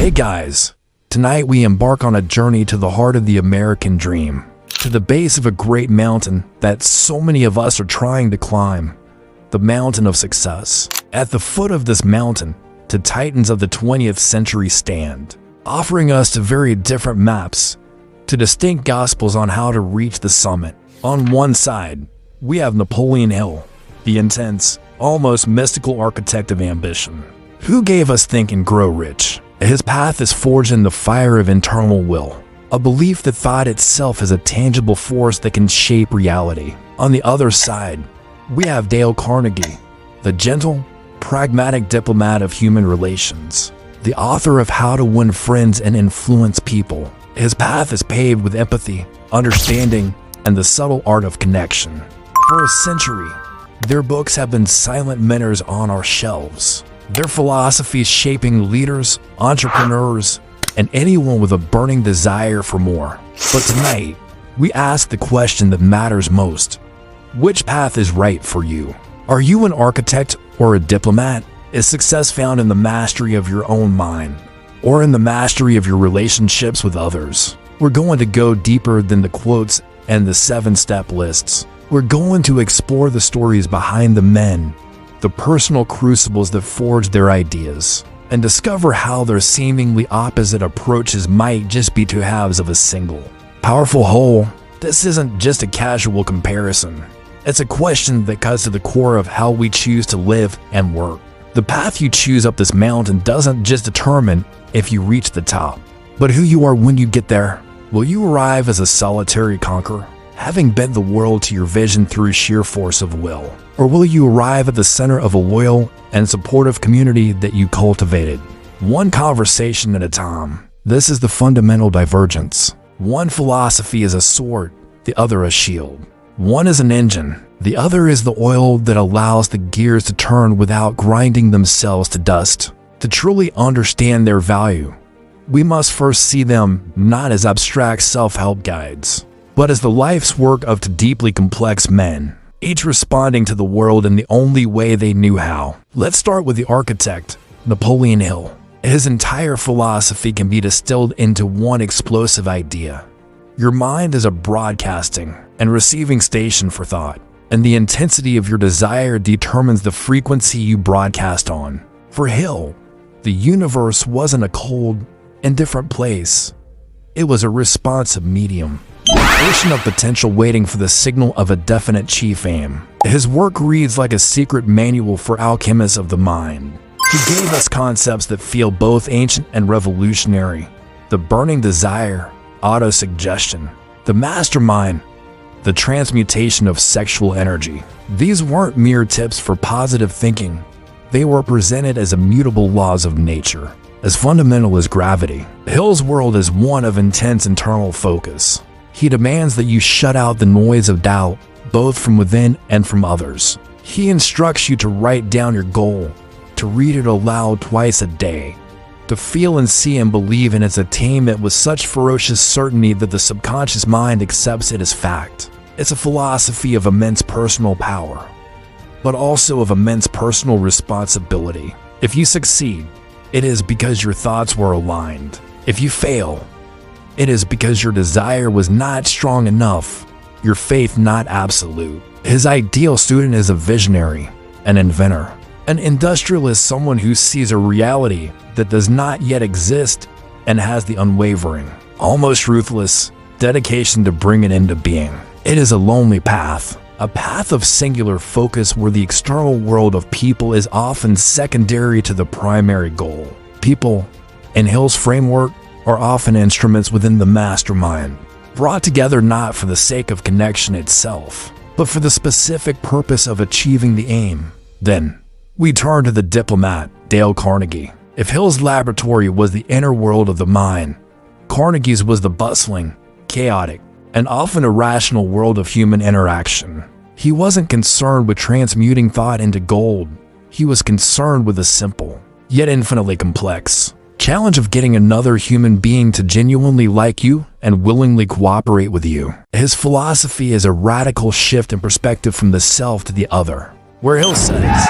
Hey guys, tonight we embark on a journey to the heart of the American dream, to the base of a great mountain that so many of us are trying to climb, the mountain of success. At the foot of this mountain, two titans of the 20th century stand, offering us two very different maps, two distinct gospels on how to reach the summit. On one side, we have Napoleon Hill, the intense, almost mystical architect of ambition, who gave us Think and Grow Rich. His path is forged in the fire of internal will, a belief that thought itself is a tangible force that can shape reality. On the other side, we have Dale Carnegie, the gentle, pragmatic diplomat of human relations, the author of How to Win Friends and Influence People. His path is paved with empathy, understanding, and the subtle art of connection. For a century, their books have been silent mentors on our shelves, their philosophies shaping leaders, entrepreneurs, and anyone with a burning desire for more. But tonight, we ask the question that matters most. Which path is right for you? Are you an architect or a diplomat? Is success found in the mastery of your own mind, or in the mastery of your relationships with others? We're going to go deeper than the quotes and the 7-step lists. We're going to explore the stories behind the men, the personal crucibles that forged their ideas, and discover how their seemingly opposite approaches might just be two halves of a single, powerful whole. This isn't just a casual comparison. It's a question that cuts to the core of how we choose to live and work. The path you choose up this mountain doesn't just determine if you reach the top, but who you are when you get there. Will you arrive as a solitary conqueror, having bent the world to your vision through sheer force of will? Or will you arrive at the center of a loyal and supportive community that you cultivated? One conversation at a time. This is the fundamental divergence. One philosophy is a sword, the other a shield. One is an engine, the other is the oil that allows the gears to turn without grinding themselves to dust. To truly understand their value, we must first see them not as abstract self-help guides, but as the life's work of two deeply complex men, each responding to the world in the only way they knew how. Let's start with the architect, Napoleon Hill. His entire philosophy can be distilled into one explosive idea. Your mind is a broadcasting and receiving station for thought, and the intensity of your desire determines the frequency you broadcast on. For Hill, the universe wasn't a cold, indifferent place. It was a responsive medium, an ocean of potential waiting for the signal of a definite chief aim. His work reads like a secret manual for alchemists of the mind. He gave us concepts that feel both ancient and revolutionary: the burning desire, autosuggestion, the mastermind, the transmutation of sexual energy. These weren't mere tips for positive thinking. They were presented as immutable laws of nature, as fundamental as gravity. Hill's world is one of intense internal focus. He demands that you shut out the noise of doubt, both from within and from others. He instructs you to write down your goal, to read it aloud twice a day, to feel and see and believe in its attainment with such ferocious certainty that the subconscious mind accepts it as fact. It's a philosophy of immense personal power, but also of immense personal responsibility. If you succeed, it is because your thoughts were aligned. If you fail, it is because your desire was not strong enough, your faith not absolute. His ideal student is a visionary, an inventor. An industrialist, someone who sees a reality that does not yet exist and has the unwavering, almost ruthless dedication to bring it into being. It is a lonely path, a path of singular focus where the external world of people is often secondary to the primary goal. People, in Hill's framework, are often instruments within the mastermind, brought together not for the sake of connection itself, but for the specific purpose of achieving the aim. Then, we turn to the diplomat, Dale Carnegie. If Hill's laboratory was the inner world of the mind, Carnegie's was the bustling, chaotic, and often irrational world of human interaction. He wasn't concerned with transmuting thought into gold. He was concerned with the simple, yet infinitely complex challenge of getting another human being to genuinely like you and willingly cooperate with you. His philosophy is a radical shift in perspective from the self to the other. Where Hill says,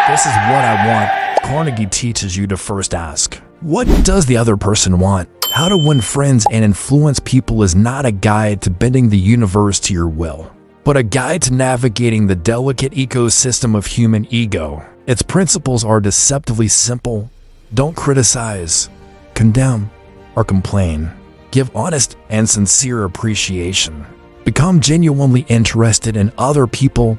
"This is what I want," Carnegie teaches you to first ask, What does the other person want? How to win friends and influence people is not a guide to bending the universe to your will, but a guide to navigating the delicate ecosystem of human ego. Its principles are deceptively simple. Don't criticize, condemn, or complain. Give honest and sincere appreciation. Become genuinely interested in other people.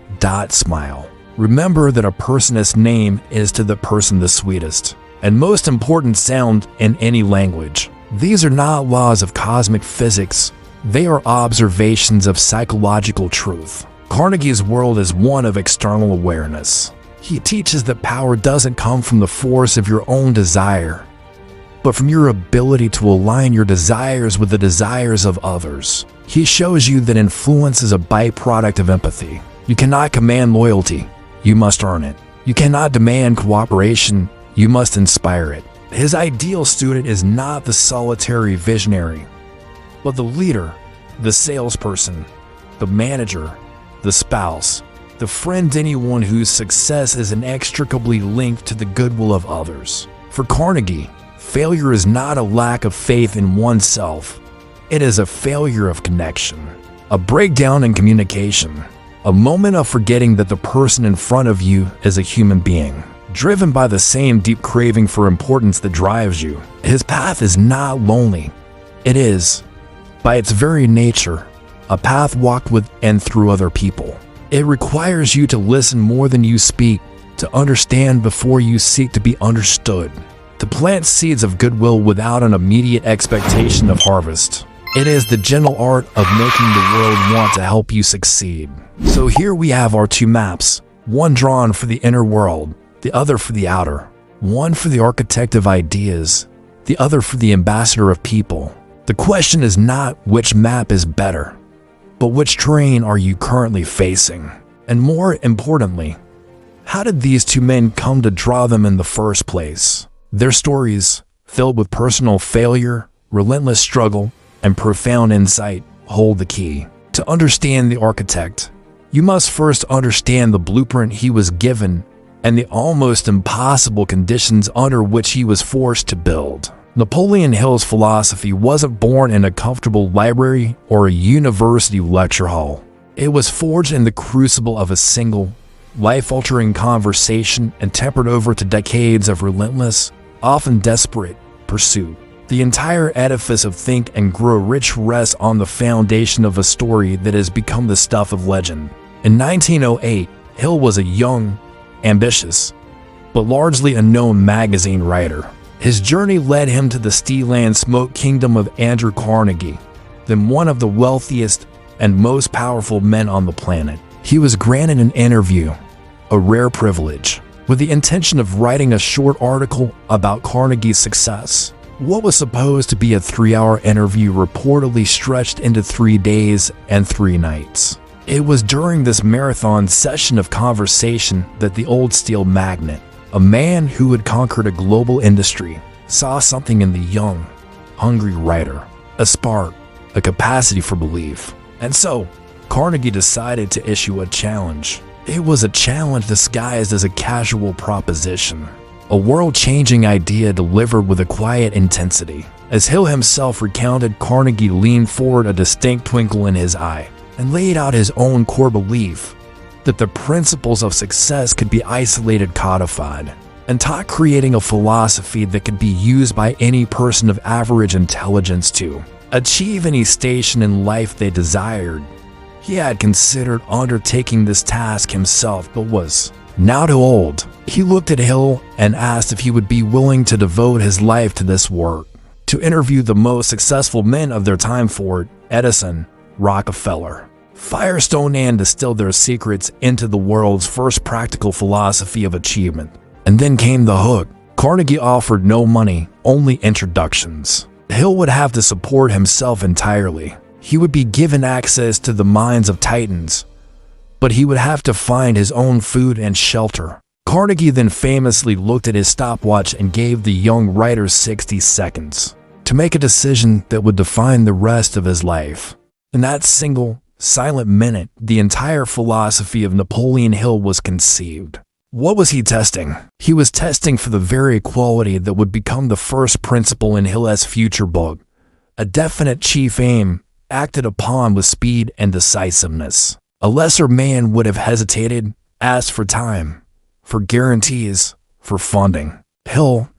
Smile. Remember that a person's name is to the person the sweetest and most important sound in any language. These are not laws of cosmic physics. They are observations of psychological truth. Carnegie's world is one of external awareness. He teaches that power doesn't come from the force of your own desire, but from your ability to align your desires with the desires of others. He shows you that influence is a byproduct of empathy. You cannot command loyalty, you must earn it. You cannot demand cooperation, you must inspire it. His ideal student is not the solitary visionary, but the leader, the salesperson, the manager, the spouse, the friend, anyone whose success is inextricably linked to the goodwill of others. For Carnegie, failure is not a lack of faith in oneself. It is a failure of connection, a breakdown in communication, a moment of forgetting that the person in front of you is a human being, driven by the same deep craving for importance that drives you. His path is not lonely. It is, by its very nature, a path walked with and through other people. It requires you to listen more than you speak, to understand before you seek to be understood, to plant seeds of goodwill without an immediate expectation of harvest. It is the gentle art of making the world want to help you succeed. So here we have our two maps, one drawn for the inner world, the other for the outer, one for the architect of ideas, the other for the ambassador of people. The question is not which map is better, but which terrain are you currently facing? And more importantly, how did these two men come to draw them in the first place? Their stories, filled with personal failure, relentless struggle, and profound insight, hold the key. To understand the architect, you must first understand the blueprint he was given and the almost impossible conditions under which he was forced to build. Napoleon Hill's philosophy wasn't born in a comfortable library or a university lecture hall. It was forged in the crucible of a single, life-altering conversation and tempered over to decades of relentless, often desperate, pursuit. The entire edifice of Think and Grow Rich rests on the foundation of a story that has become the stuff of legend. In 1908, Hill was a young, ambitious, but largely unknown magazine writer. His journey led him to the steel and smoke kingdom of Andrew Carnegie, then one of the wealthiest and most powerful men on the planet. He was granted an interview, a rare privilege, with the intention of writing a short article about Carnegie's success. What was supposed to be a 3-hour interview reportedly stretched into 3 days and 3 nights. It was during this marathon session of conversation that the old steel magnate, a man who had conquered a global industry, saw something in the young, hungry writer, a spark, a capacity for belief. And so, Carnegie decided to issue a challenge. It was a challenge disguised as a casual proposition, a world-changing idea delivered with a quiet intensity. As Hill himself recounted, Carnegie leaned forward, a distinct twinkle in his eye, and laid out his own core belief that the principles of success could be isolated, codified, and taught, creating a philosophy that could be used by any person of average intelligence to achieve any station in life they desired. He had considered undertaking this task himself, but was now too old. He looked at Hill and asked if he would be willing to devote his life to this work, to interview the most successful men of their time: Ford, Edison, Rockefeller, Firestone, and distill their secrets into the world's first practical philosophy of achievement. And then came the hook. Carnegie offered no money, only introductions. Hill would have to support himself entirely. He would be given access to the minds of titans, but he would have to find his own food and shelter. Carnegie then famously looked at his stopwatch and gave the young writer 60 seconds to make a decision that would define the rest of his life. In that single, silent minute, the entire philosophy of Napoleon Hill was conceived. What was he testing? He was testing for the very quality that would become the first principle in Hill's future book, a definite chief aim acted upon with speed and decisiveness. A lesser man would have hesitated, asked for time, for guarantees, for funding. Hill,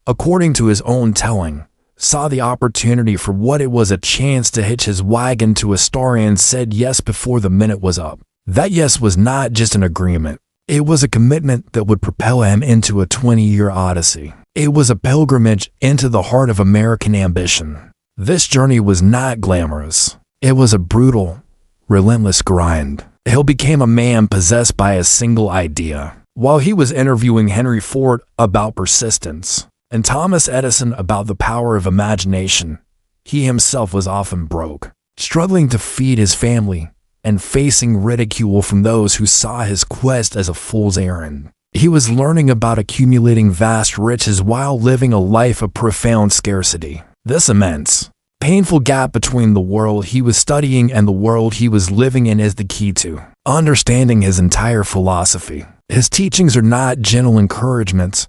according to his own telling, saw the opportunity for what it was, a chance to hitch his wagon to a star, and said yes before the minute was up. That yes was not just an agreement. It was a commitment that would propel him into a 20-year odyssey. It was a pilgrimage into the heart of American ambition. This journey was not glamorous. It was a brutal, relentless grind. Hill became a man possessed by a single idea. While he was interviewing Henry Ford about persistence and Thomas Edison about the power of imagination, he himself was often broke, struggling to feed his family and facing ridicule from those who saw his quest as a fool's errand. He was learning about accumulating vast riches while living a life of profound scarcity. This immense, painful gap between the world he was studying and the world he was living in is the key to understanding his entire philosophy. His teachings are not gentle encouragements,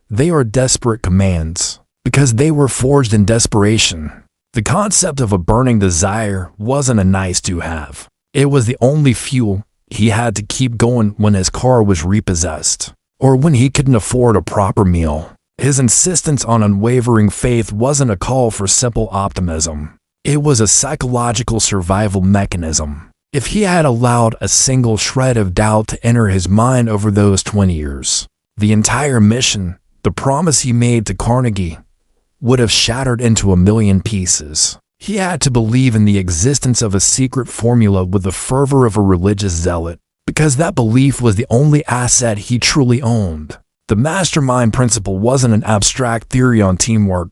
they are desperate commands, because they were forged in desperation. The concept of a burning desire wasn't a nice-to-have. It was the only fuel he had to keep going when his car was repossessed, or when he couldn't afford a proper meal. His insistence on unwavering faith wasn't a call for simple optimism. It was a psychological survival mechanism. If he had allowed a single shred of doubt to enter his mind over those 20 years, the entire mission, the promise he made to Carnegie, would have shattered into a million pieces. He had to believe in the existence of a secret formula with the fervor of a religious zealot, because that belief was the only asset he truly owned. The mastermind principle wasn't an abstract theory on teamwork.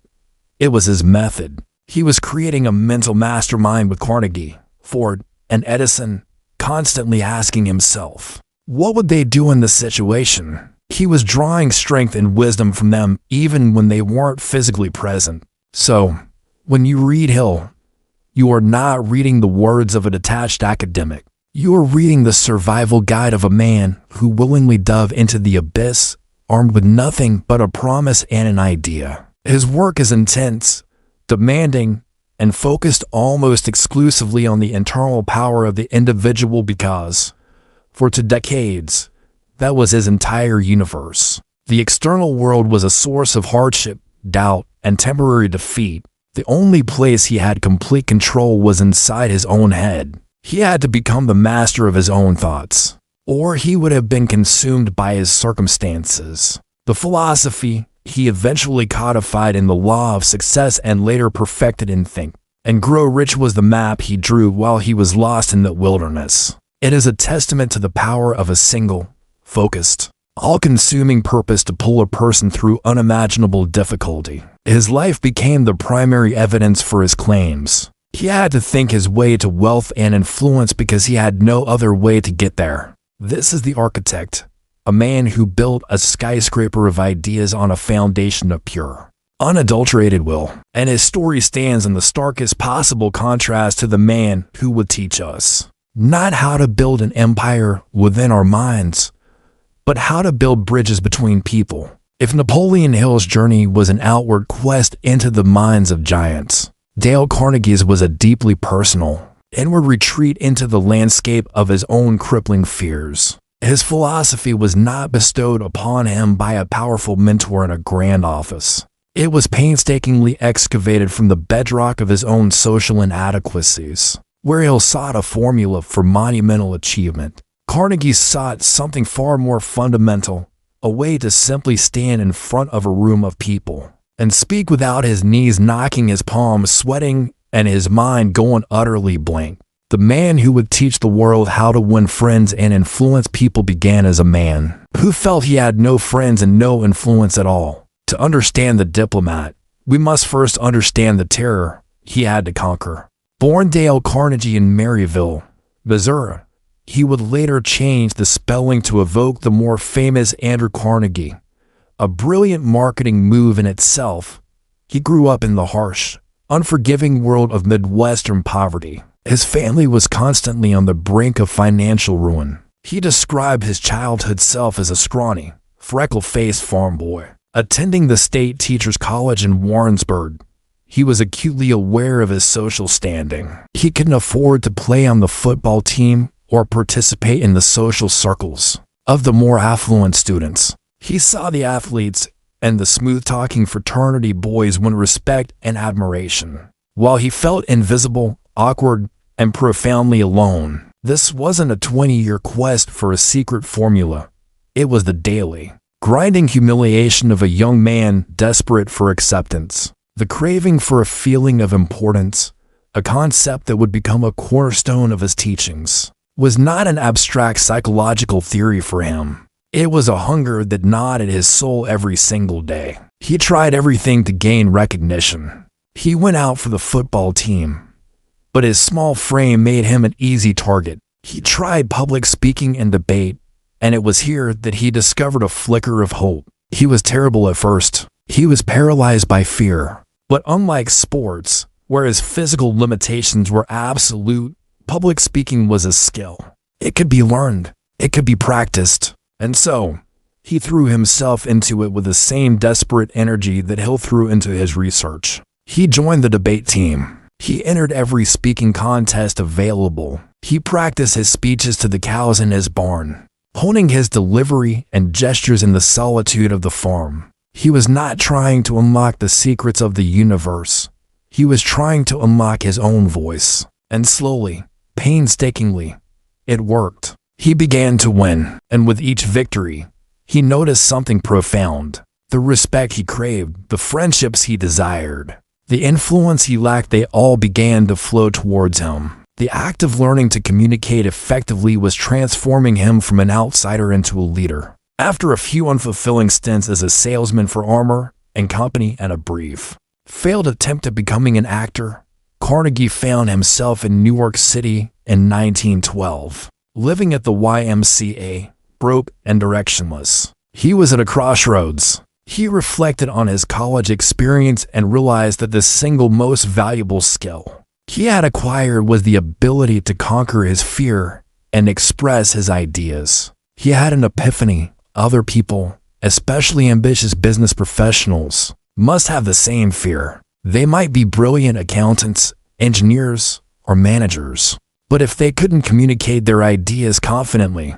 It was his method. He was creating a mental mastermind with Carnegie, Ford, and Edison, constantly asking himself, what would they do in this situation? He was drawing strength and wisdom from them even when they weren't physically present. So, when you read Hill, you are not reading the words of a detached academic. You are reading the survival guide of a man who willingly dove into the abyss, armed with nothing but a promise and an idea. His work is intense, demanding, and focused almost exclusively on the internal power of the individual because, for 2 decades, that was his entire universe. The external world was a source of hardship, doubt, and temporary defeat. The only place he had complete control was inside his own head. He had to become the master of his own thoughts, or he would have been consumed by his circumstances. The philosophy he eventually codified in the law of success and later perfected in Think and Grow Rich was the map he drew while he was lost in the wilderness. It is a testament to the power of a single, focused, all-consuming purpose to pull a person through unimaginable difficulty. His life became the primary evidence for his claims. He had to think his way to wealth and influence because he had no other way to get there. This is the architect, a man who built a skyscraper of ideas on a foundation of pure, unadulterated will. And his story stands in the starkest possible contrast to the man who would teach us not how to build an empire within our minds, but how to build bridges between people. If Napoleon Hill's journey was an outward quest into the minds of giants, Dale Carnegie's was a deeply personal, inward retreat into the landscape of his own crippling fears. His philosophy was not bestowed upon him by a powerful mentor in a grand office. It was painstakingly excavated from the bedrock of his own social inadequacies, where Hill sought a formula for monumental achievement. Carnegie sought something far more fundamental, a way to simply stand in front of a room of people and speak without his knees knocking, his palms sweating, and his mind going utterly blank. The man who would teach the world how to win friends and influence people began as a man who felt he had no friends and no influence at all. To understand the diplomat, we must first understand the terror he had to conquer. Born Dale Carnegie in Maryville, Missouri, he would later change the spelling to evoke the more famous Andrew Carnegie, a brilliant marketing move in itself. He grew up in the harsh, unforgiving world of Midwestern poverty. His family was constantly on the brink of financial ruin. He described his childhood self as a scrawny, freckle-faced farm boy. Attending the state teachers' college in Warrensburg, he was acutely aware of his social standing. He couldn't afford to play on the football team or participate in the social circles of the more affluent students. He saw the athletes and the smooth-talking fraternity boys win respect and admiration, while he felt invisible, awkward, and profoundly alone. This wasn't a 20-year quest for a secret formula. It was the daily, grinding humiliation of a young man desperate for acceptance. The craving for a feeling of importance, a concept that would become a cornerstone of his teachings, was not an abstract psychological theory for him. It was a hunger that gnawed at his soul every single day. He tried everything to gain recognition. He went out for the football team, but his small frame made him an easy target. He tried public speaking and debate, and it was here that he discovered a flicker of hope. He was terrible at first. He was paralyzed by fear. But unlike sports, where his physical limitations were absolute, public speaking was a skill. It could be learned. It could be practiced. And so, he threw himself into it with the same desperate energy that Hill threw into his research. He joined the debate team. He entered every speaking contest available. He practiced his speeches to the cows in his barn, honing his delivery and gestures in the solitude of the farm. He was not trying to unlock the secrets of the universe. He was trying to unlock his own voice. And slowly, painstakingly, it worked. He began to win, and with each victory, he noticed something profound. The respect he craved, the friendships he desired, the influence he lacked, they all began to flow towards him. The act of learning to communicate effectively was transforming him from an outsider into a leader. After a few unfulfilling stints as a salesman for Armour and Company and a brief, failed attempt at becoming an actor, Carnegie found himself in New York City in 1912, living at the YMCA, broke and directionless. He was at a crossroads. He reflected on his college experience and realized that the single most valuable skill he had acquired was the ability to conquer his fear and express his ideas. He had an epiphany. Other people, especially ambitious business professionals, must have the same fear. They might be brilliant accountants, engineers, or managers, but if they couldn't communicate their ideas confidently,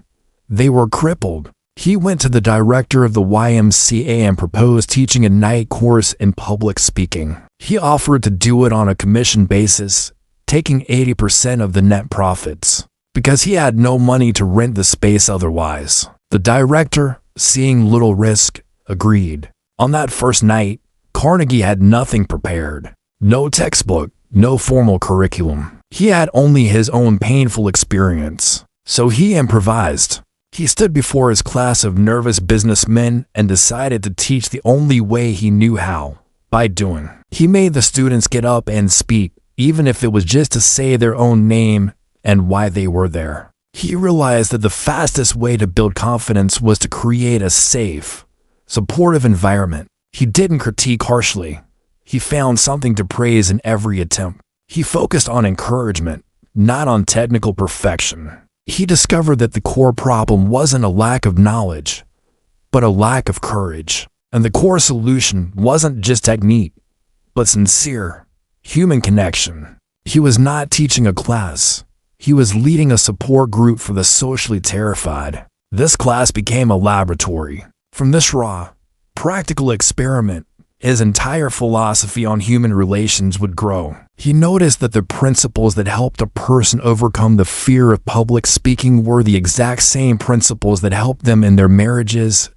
they were crippled. He went to the director of the YMCA and proposed teaching a night course in public speaking. He offered to do it on a commission basis, taking 80% of the net profits, because he had no money to rent the space otherwise. The director, seeing little risk, agreed. On that first night, Carnegie had nothing prepared. No textbook, no formal curriculum. He had only his own painful experience. So he improvised. He stood before his class of nervous businessmen and decided to teach the only way he knew how, by doing. He made the students get up and speak, even if it was just to say their own name and why they were there. He realized that the fastest way to build confidence was to create a safe, supportive environment. He didn't critique harshly. He found something to praise in every attempt. He focused on encouragement, not on technical perfection. He discovered that the core problem wasn't a lack of knowledge, but a lack of courage. And the core solution wasn't just technique, but sincere, human connection. He was not teaching a class. He was leading a support group for the socially terrified. This class became a laboratory. From this raw, practical experiment, his entire philosophy on human relations would grow. He noticed that the principles that helped a person overcome the fear of public speaking were the exact same principles that helped them in their marriages,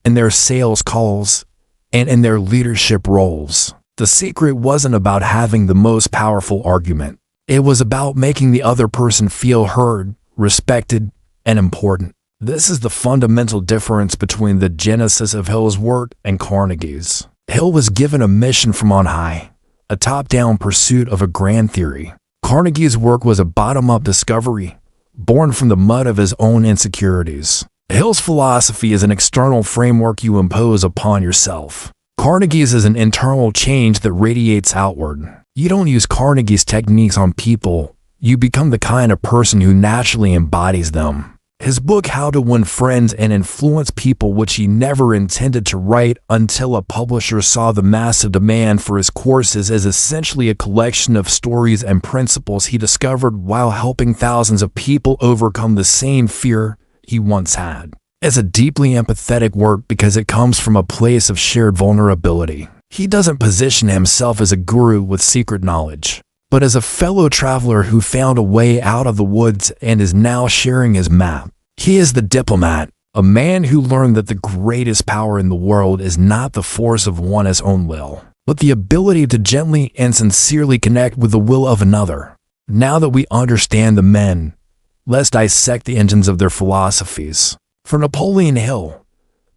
in their sales calls, and in their leadership roles. The secret wasn't about having the most powerful argument. It was about making the other person feel heard, respected, and important. This is the fundamental difference between the genesis of Hill's work and Carnegie's. Hill was given a mission from on high, a top-down pursuit of a grand theory. Carnegie's work was a bottom-up discovery, born from the mud of his own insecurities. Hill's philosophy is an external framework you impose upon yourself. Carnegie's is an internal change that radiates outward. You don't use Carnegie's techniques on people. You become the kind of person who naturally embodies them. His book How to Win Friends and Influence People, which he never intended to write until a publisher saw the massive demand for his courses, is essentially a collection of stories and principles he discovered while helping thousands of people overcome the same fear he once had. It's a deeply empathetic work because it comes from a place of shared vulnerability. He doesn't position himself as a guru with secret knowledge, but as a fellow traveler who found a way out of the woods and is now sharing his map. He is the diplomat, a man who learned that the greatest power in the world is not the force of one's own will, but the ability to gently and sincerely connect with the will of another. Now that we understand the men, let's dissect the engines of their philosophies. For Napoleon Hill,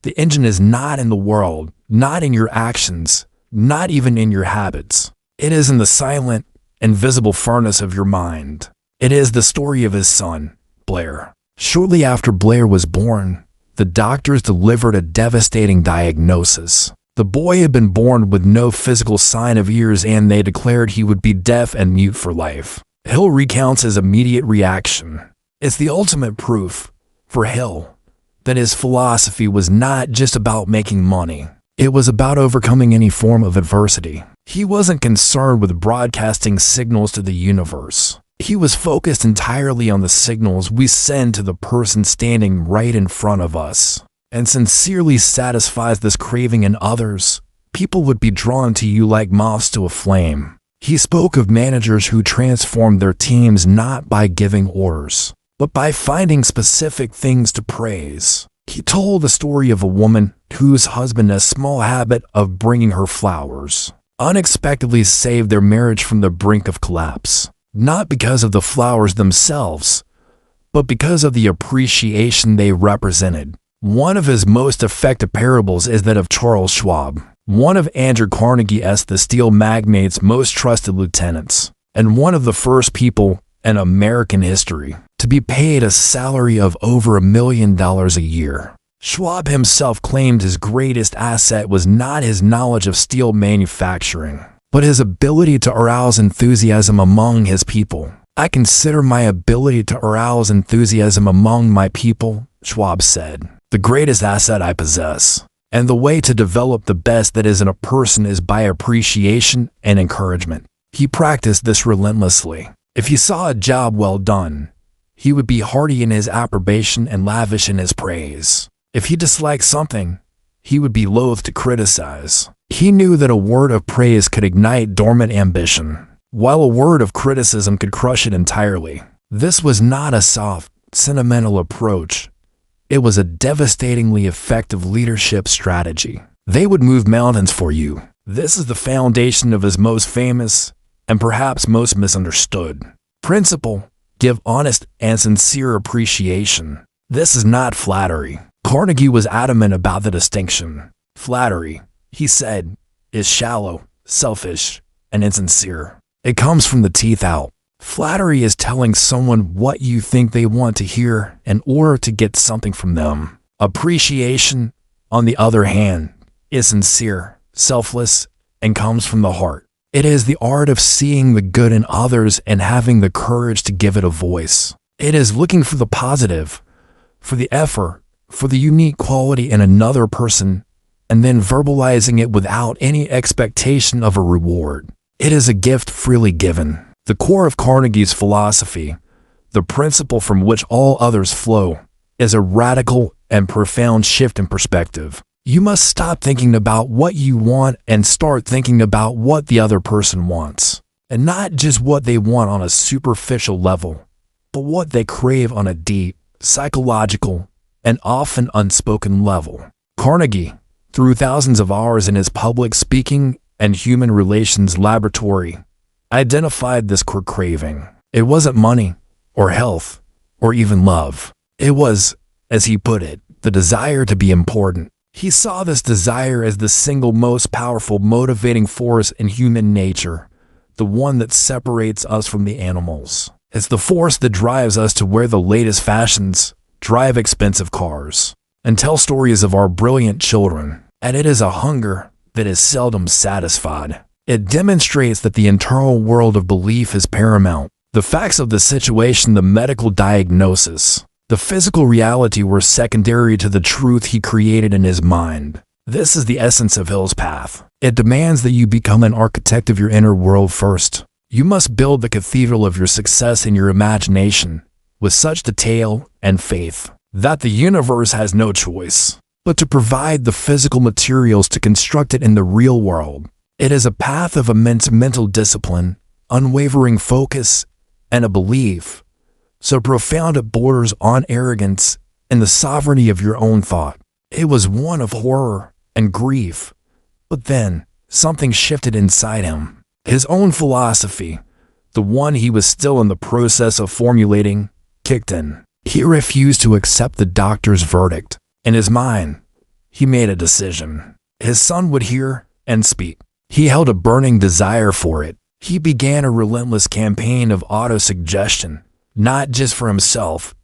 the engine is not in the world, not in your actions, not even in your habits. It is in the silent, invisible furnace of your mind. It is the story of his son, Blair. Shortly after Blair was born, the doctors delivered a devastating diagnosis. The boy had been born with no physical sign of ears, and they declared he would be deaf and mute for life. Hill recounts his immediate reaction. It's the ultimate proof, for Hill, that his philosophy was not just about making money. It was about overcoming any form of adversity. He wasn't concerned with broadcasting signals to the universe. He was focused entirely on the signals we send to the person standing right in front of us, and sincerely satisfies this craving in others. People would be drawn to you like moths to a flame. He spoke of managers who transformed their teams not by giving orders, but by finding specific things to praise. He told the story of a woman whose husband, a small habit of bringing her flowers, unexpectedly saved their marriage from the brink of collapse. Not because of the flowers themselves, but because of the appreciation they represented. One of his most effective parables is that of Charles Schwab, one of Andrew Carnegie's the steel magnate's most trusted lieutenants, and one of the first people in American history to be paid a salary of over $1 million a year. Schwab himself claimed his greatest asset was not his knowledge of steel manufacturing, but his ability to arouse enthusiasm among his people. I consider my ability to arouse enthusiasm among my people, Schwab said, the greatest asset I possess. And the way to develop the best that is in a person is by appreciation and encouragement. He practiced this relentlessly. If he saw a job well done, he would be hearty in his approbation and lavish in his praise. If he disliked something, he would be loath to criticize. He knew that a word of praise could ignite dormant ambition, while a word of criticism could crush it entirely. This was not a soft, sentimental approach. It was a devastatingly effective leadership strategy. They would move mountains for you. This is the foundation of his most famous and perhaps most misunderstood principle: give honest and sincere appreciation. This is not flattery. Carnegie was adamant about the distinction. Flattery, he said, is shallow, selfish, and insincere. It comes from the teeth out. Flattery is telling someone what you think they want to hear in order to get something from them. Appreciation, on the other hand, is sincere, selfless, and comes from the heart. It is the art of seeing the good in others and having the courage to give it a voice. It is looking for the positive, for the effort, for the unique quality in another person, and then verbalizing it without any expectation of a reward. It is a gift freely given. The core of Carnegie's philosophy, the principle from which all others flow, is a radical and profound shift in perspective. You must stop thinking about what you want and start thinking about what the other person wants, and not just what they want on a superficial level, but what they crave on a deep, psychological, and often unspoken level. Carnegie, through thousands of hours in his public speaking and human relations laboratory, identified this core craving. It wasn't money, or health, or even love. It was, as he put it, the desire to be important. He saw this desire as the single most powerful motivating force in human nature, the one that separates us from the animals. It's the force that drives us to wear the latest fashions, drive expensive cars, and tell stories of our brilliant children. And it is a hunger that is seldom satisfied. It demonstrates that the internal world of belief is paramount. The facts of the situation, the medical diagnosis, The physical reality were secondary to the truth he created in his mind. This is the essence of Hill's path. It demands that you become an architect of your inner world first. You must build the cathedral of your success in your imagination with such detail and faith that the universe has no choice but to provide the physical materials to construct it in the real world. It is a path of immense mental discipline, unwavering focus, and a belief so profound it borders on arrogance and the sovereignty of your own thought. It was one of horror and grief, but then something shifted inside him. His own philosophy, the one he was still in the process of formulating, kicked in. He refused to accept the doctor's verdict. In his mind, he made a decision. His son would hear and speak. He held a burning desire for it. He began a relentless campaign of autosuggestion, not just for himself,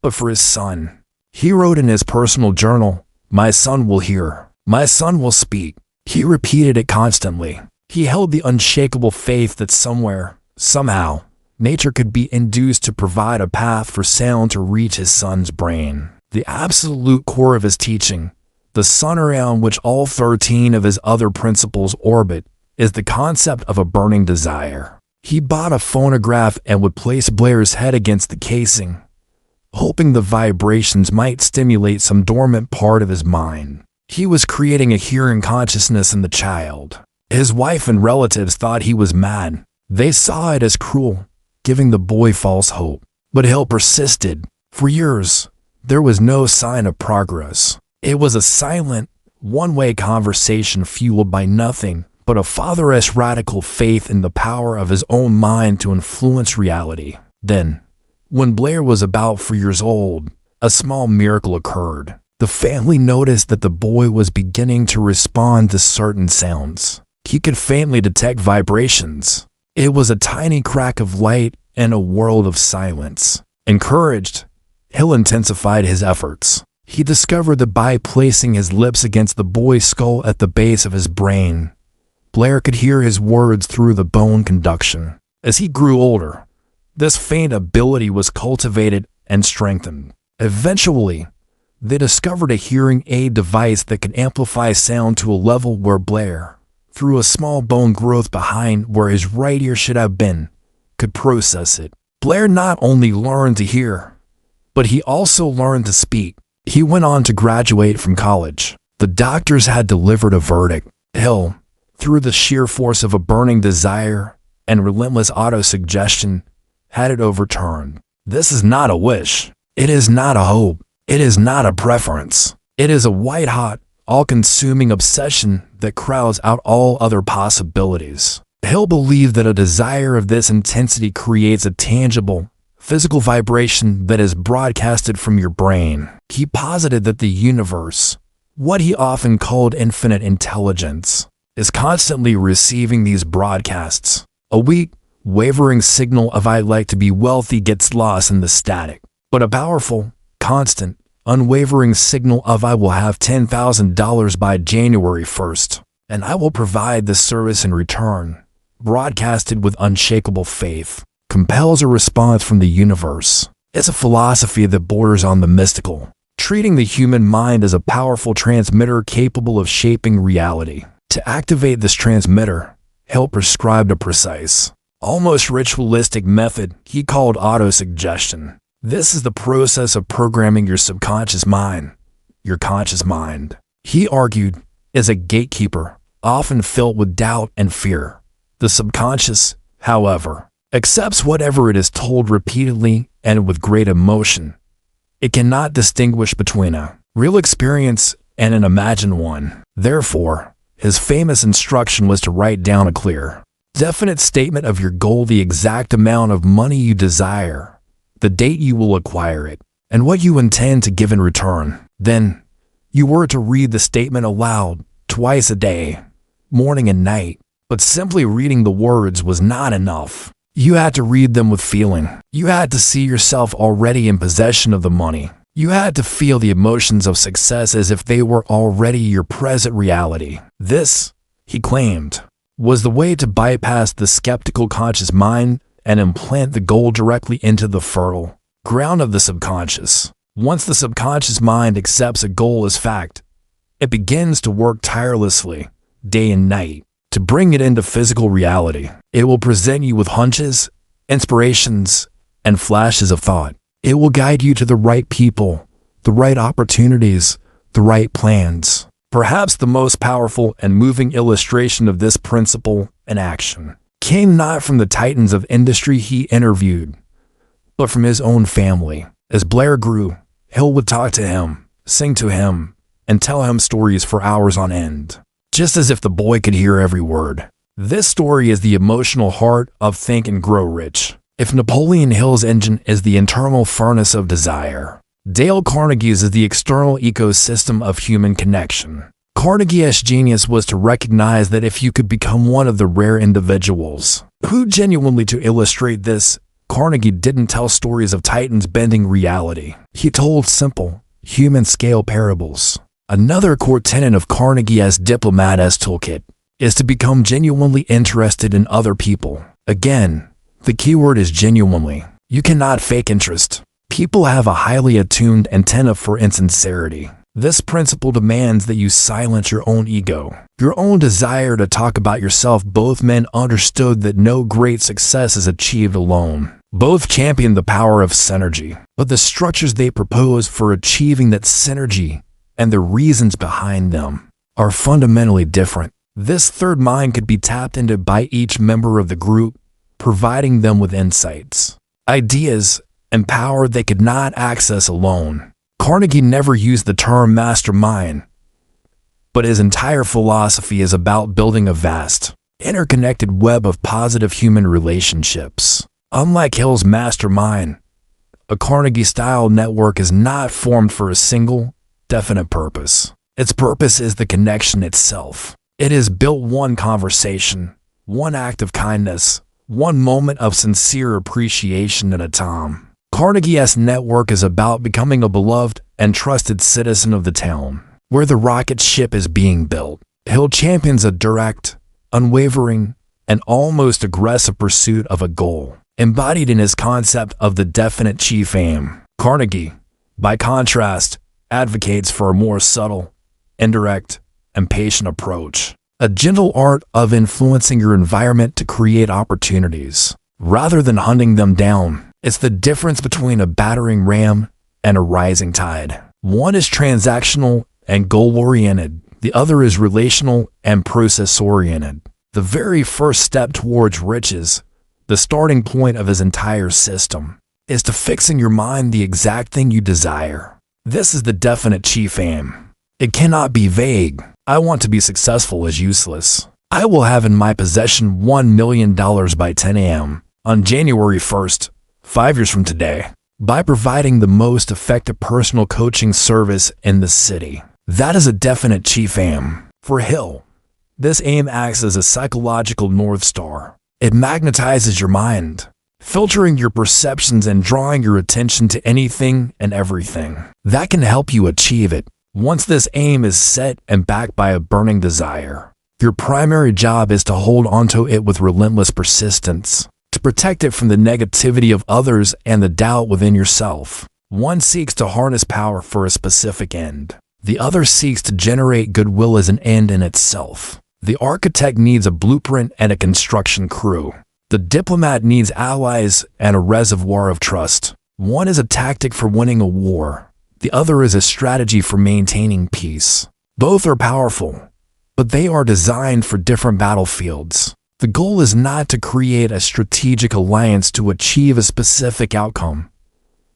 but for his son. He wrote in his personal journal, "My son will hear. My son will speak." He repeated it constantly. He held the unshakable faith that somewhere, somehow, nature could be induced to provide a path for sound to reach his son's brain. The absolute core of his teaching, the sun around which all 13 of his other principles orbit, is the concept of a burning desire. He bought a phonograph and would place Blair's head against the casing, hoping the vibrations might stimulate some dormant part of his mind. He was creating a hearing consciousness in the child. His wife and relatives thought he was mad. They saw it as cruel, giving the boy false hope. But Hill persisted. For years, there was no sign of progress. It was a silent, one-way conversation fueled by nothing but a father's radical faith in the power of his own mind to influence reality. Then, when Blair was about 4 years old, a small miracle occurred. The family noticed that the boy was beginning to respond to certain sounds. He could faintly detect vibrations. It was a tiny crack of light in a world of silence. Encouraged, Hill intensified his efforts. He discovered that by placing his lips against the boy's skull at the base of his brain, Blair could hear his words through the bone conduction. As he grew older, this faint ability was cultivated and strengthened. Eventually, they discovered a hearing aid device that could amplify sound to a level where Blair, through a small bone growth behind where his right ear should have been, could process it. Blair not only learned to hear, but he also learned to speak. He went on to graduate from college. The doctors had delivered a verdict. Hill, through the sheer force of a burning desire and relentless autosuggestion, had it overturned. This is not a wish. It is not a hope. It is not a preference. It is a white-hot, all-consuming obsession that crowds out all other possibilities. Hill believed that a desire of this intensity creates a tangible, physical vibration that is broadcasted from your brain. He posited that the universe, what he often called infinite intelligence, is constantly receiving these broadcasts. A weak, wavering signal of "I'd like to be wealthy" gets lost in the static, but a powerful, constant, unwavering signal of "I will have $10,000 by January 1st, and I will provide this service in return," broadcasted with unshakable faith, compels a response from the universe. It's a philosophy that borders on the mystical, treating the human mind as a powerful transmitter capable of shaping reality. To activate this transmitter, Hill prescribed a precise, almost ritualistic method he called autosuggestion. This is the process of programming your subconscious mind, your conscious mind. He argued, is a gatekeeper, often filled with doubt and fear. The subconscious, however, accepts whatever it is told repeatedly and with great emotion. It cannot distinguish between a real experience and an imagined one. Therefore, his famous instruction was to write down a clear, definite statement of your goal, the exact amount of money you desire, the date you will acquire it, and what you intend to give in return. Then, you were to read the statement aloud twice a day, morning and night. But simply reading the words was not enough. You had to read them with feeling. You had to see yourself already in possession of the money. You had to feel the emotions of success as if they were already your present reality. This, he claimed, was the way to bypass the skeptical conscious mind and implant the goal directly into the fertile, Ground of the subconscious. Once the subconscious mind accepts a goal as fact, it begins to work tirelessly, day and night, to bring it into physical reality. It will present you with hunches, inspirations, and flashes of thought. It will guide you to the right people, the right opportunities, the right plans. Perhaps the most powerful and moving illustration of this principle in action came not from the titans of industry he interviewed, but from his own family. As Blair grew, Hill would talk to him, sing to him, and tell him stories for hours on end, just as if the boy could hear every word. This story is the emotional heart of Think and Grow Rich. If Napoleon Hill's engine is the internal furnace of desire, Dale Carnegie's is the external ecosystem of human connection. Carnegie's genius was to recognize that if you could become one of the rare individuals who genuinely to illustrate this, Carnegie didn't tell stories of titans bending reality. He told simple, human-scale parables. Another core tenet of Carnegie's diplomat's toolkit is to become genuinely interested in other people. Again, the keyword is genuinely. You cannot fake interest. People have a highly attuned antenna for insincerity. This principle demands that you silence your own ego, your own desire to talk about yourself. Both men understood that no great success is achieved alone. Both championed the power of synergy, but the structures they propose for achieving that synergy and the reasons behind them are fundamentally different. This third mind could be tapped into by each member of the group, providing them with insights, ideas, and power they could not access alone. Carnegie never used the term mastermind, but his entire philosophy is about building a vast, interconnected web of positive human relationships. Unlike Hill's mastermind, a Carnegie-style network is not formed for a single, definite purpose. Its purpose is the connection itself. It is built one conversation, one act of kindness, one moment of sincere appreciation at a time. Carnegie's network is about becoming a beloved and trusted citizen of the town where the rocket ship is being built. Hill champions a direct, unwavering, and almost aggressive pursuit of a goal, embodied in his concept of the definite chief aim. Carnegie, by contrast, advocates for a more subtle, indirect, and patient approach, a gentle art of influencing your environment to create opportunities, rather than hunting them down. It's the difference between a battering ram and a rising tide. One is transactional and goal-oriented. The other is relational and process-oriented. The very first step towards riches, the starting point of his entire system, is to fixing your mind the exact thing you desire. This is the definite chief aim. It cannot be vague. I want to be successful is useless. I will have in my possession $1 million by 10 a.m. on January 1st, 5 years from today, by providing the most effective personal coaching service in the city. That is a definite chief aim. For Hill, this aim acts as a psychological North Star. It magnetizes your mind, filtering your perceptions and drawing your attention to anything and everything that can help you achieve it. Once this aim is set and backed by a burning desire, your primary job is to hold onto it with relentless persistence, to protect it from the negativity of others and the doubt within yourself. One seeks to harness power for a specific end. The other seeks to generate goodwill as an end in itself. The architect needs a blueprint and a construction crew. The diplomat needs allies and a reservoir of trust. One is a tactic for winning a war. The other is a strategy for maintaining peace. Both are powerful, but they are designed for different battlefields. The goal is not to create a strategic alliance to achieve a specific outcome,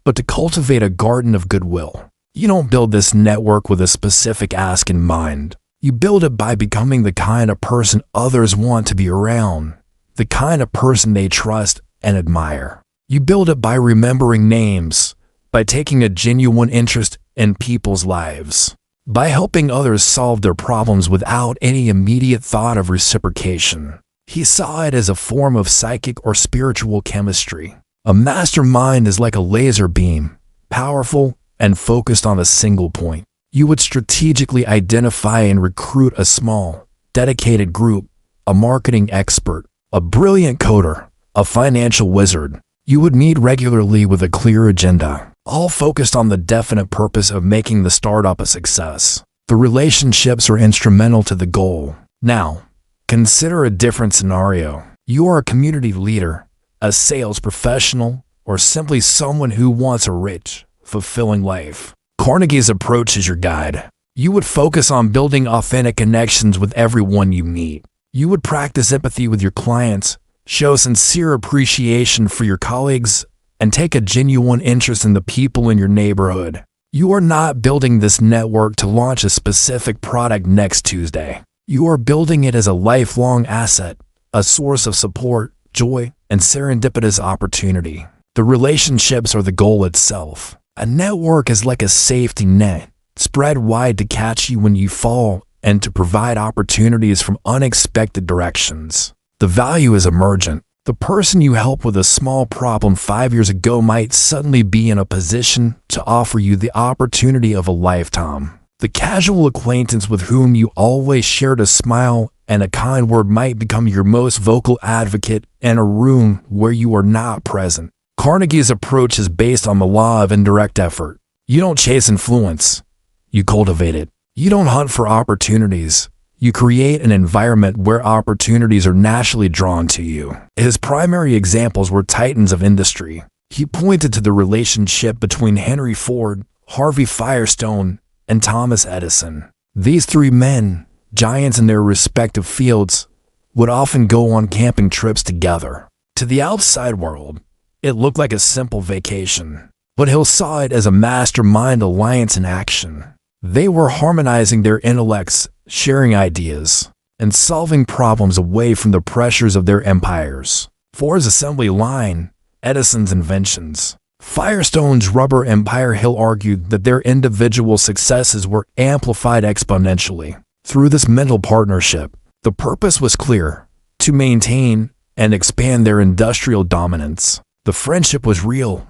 but to cultivate a garden of goodwill. You don't build this network with a specific ask in mind. You build it by becoming the kind of person others want to be around, the kind of person they trust and admire. You build it by remembering names, by taking a genuine interest in people's lives, by helping others solve their problems without any immediate thought of reciprocation. He saw it as a form of psychic or spiritual chemistry. A mastermind is like a laser beam, powerful and focused on a single point. You would strategically identify and recruit a small, dedicated group, a marketing expert, a brilliant coder, a financial wizard, You would meet regularly with a clear agenda, all focused on the definite purpose of making the startup a success. The relationships are instrumental to the goal. Now, consider a different scenario. You are a community leader, a sales professional, or simply someone who wants a rich, fulfilling life. Carnegie's approach is your guide. You would focus on building authentic connections with everyone you meet. You would practice empathy with your clients, show sincere appreciation for your colleagues, and take a genuine interest in the people in your neighborhood. You are not building this network to launch a specific product next Tuesday. You are building it as a lifelong asset, a source of support, joy, and serendipitous opportunity. The relationships are the goal itself. A network is like a safety net, spread wide to catch you when you fall and to provide opportunities from unexpected directions. The value is emergent. The person you helped with a small problem 5 years ago might suddenly be in a position to offer you the opportunity of a lifetime. The casual acquaintance with whom you always shared a smile and a kind word might become your most vocal advocate in a room where you are not present. Carnegie's approach is based on the law of indirect effort. You don't chase influence, you cultivate it. You don't hunt for opportunities. You create an environment where opportunities are naturally drawn to you. His primary examples were titans of industry. He pointed to the relationship between Henry Ford, Harvey Firestone, and Thomas Edison. These three men, giants in their respective fields, would often go on camping trips together. To the outside world, it looked like a simple vacation, but Hill saw it as a mastermind alliance in action. They were harmonizing their intellects, sharing ideas, and solving problems away from the pressures of their empires. Ford's assembly line, Edison's inventions, Firestone's rubber empire. Hill argued that their individual successes were amplified exponentially. Through this mental partnership, the purpose was clear: to maintain and expand their industrial dominance. The friendship was real,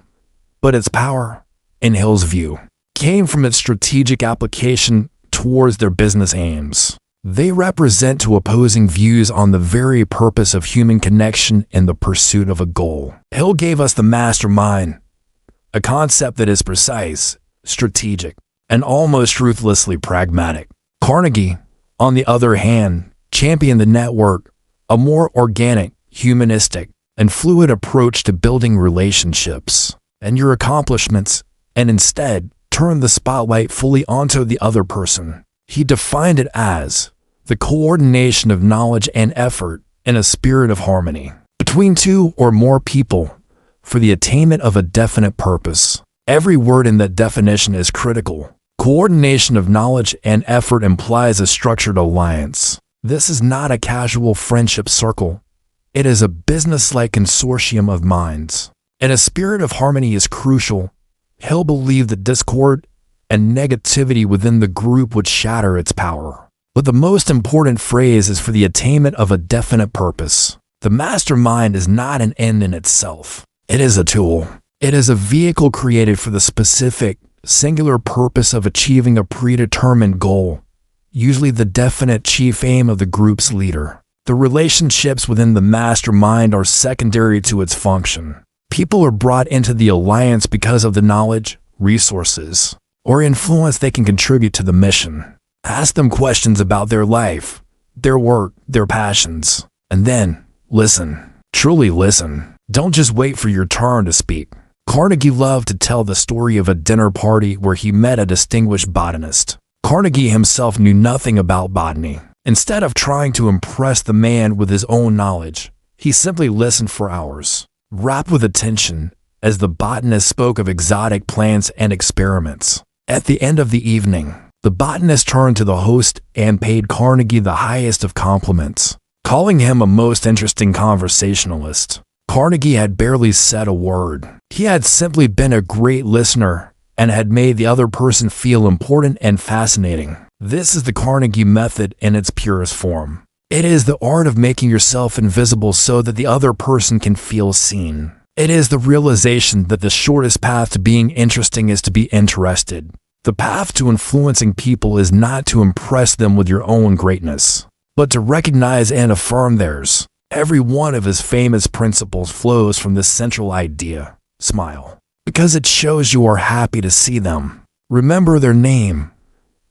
but its power, in Hill's view, came from its strategic application towards their business aims. They represent two opposing views on the very purpose of human connection in the pursuit of a goal. Hill gave us the mastermind, a concept that is precise, strategic, and almost ruthlessly pragmatic. Carnegie, on the other hand, championed the network, a more organic, humanistic, and fluid approach to building relationships and your accomplishments, and instead turned the spotlight fully onto the other person. He defined it as the coordination of knowledge and effort in a spirit of harmony between two or more people for the attainment of a definite purpose. Every word in that definition is critical. Coordination of knowledge and effort implies a structured alliance. This is not a casual friendship circle. It is a business-like consortium of minds. And a spirit of harmony is crucial. Hill believed that discord and negativity within the group would shatter its power. But the most important phrase is for the attainment of a definite purpose. The mastermind is not an end in itself. It is a tool. It is a vehicle created for the specific, singular purpose of achieving a predetermined goal, usually the definite chief aim of the group's leader. The relationships within the mastermind are secondary to its function. People are brought into the alliance because of the knowledge, resources, or influence they can contribute to the mission. Ask them questions about their life, their work, their passions, and then listen. Truly listen. Don't just wait for your turn to speak. Carnegie loved to tell the story of a dinner party where he met a distinguished botanist. Carnegie himself knew nothing about botany. Instead of trying to impress the man with his own knowledge, he simply listened for hours, rapt with attention, as the botanist spoke of exotic plants and experiments. At the end of the evening, the botanist turned to the host and paid Carnegie the highest of compliments, calling him a most interesting conversationalist. Carnegie had barely said a word. He had simply been a great listener and had made the other person feel important and fascinating. This is the Carnegie method in its purest form. It is the art of making yourself invisible so that the other person can feel seen. It is the realization that the shortest path to being interesting is to be interested. The path to influencing people is not to impress them with your own greatness, but to recognize and affirm theirs. Every one of his famous principles flows from this central idea: smile, because it shows you are happy to see them. Remember their name,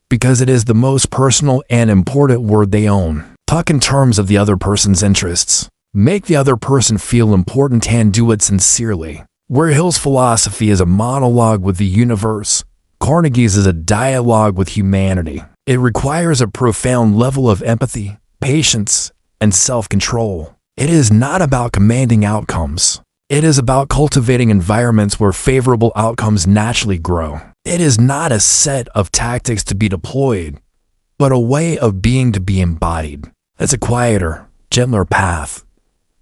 because it is the most personal and important word they own. Talk in terms of the other person's interests. Make the other person feel important and do it sincerely. Where Hill's philosophy is a monologue with the universe, Carnegie's is a dialogue with humanity. It requires a profound level of empathy, patience, and self-control. It is not about commanding outcomes. It is about cultivating environments where favorable outcomes naturally grow. It is not a set of tactics to be deployed, but a way of being to be embodied. It's a quieter, gentler path,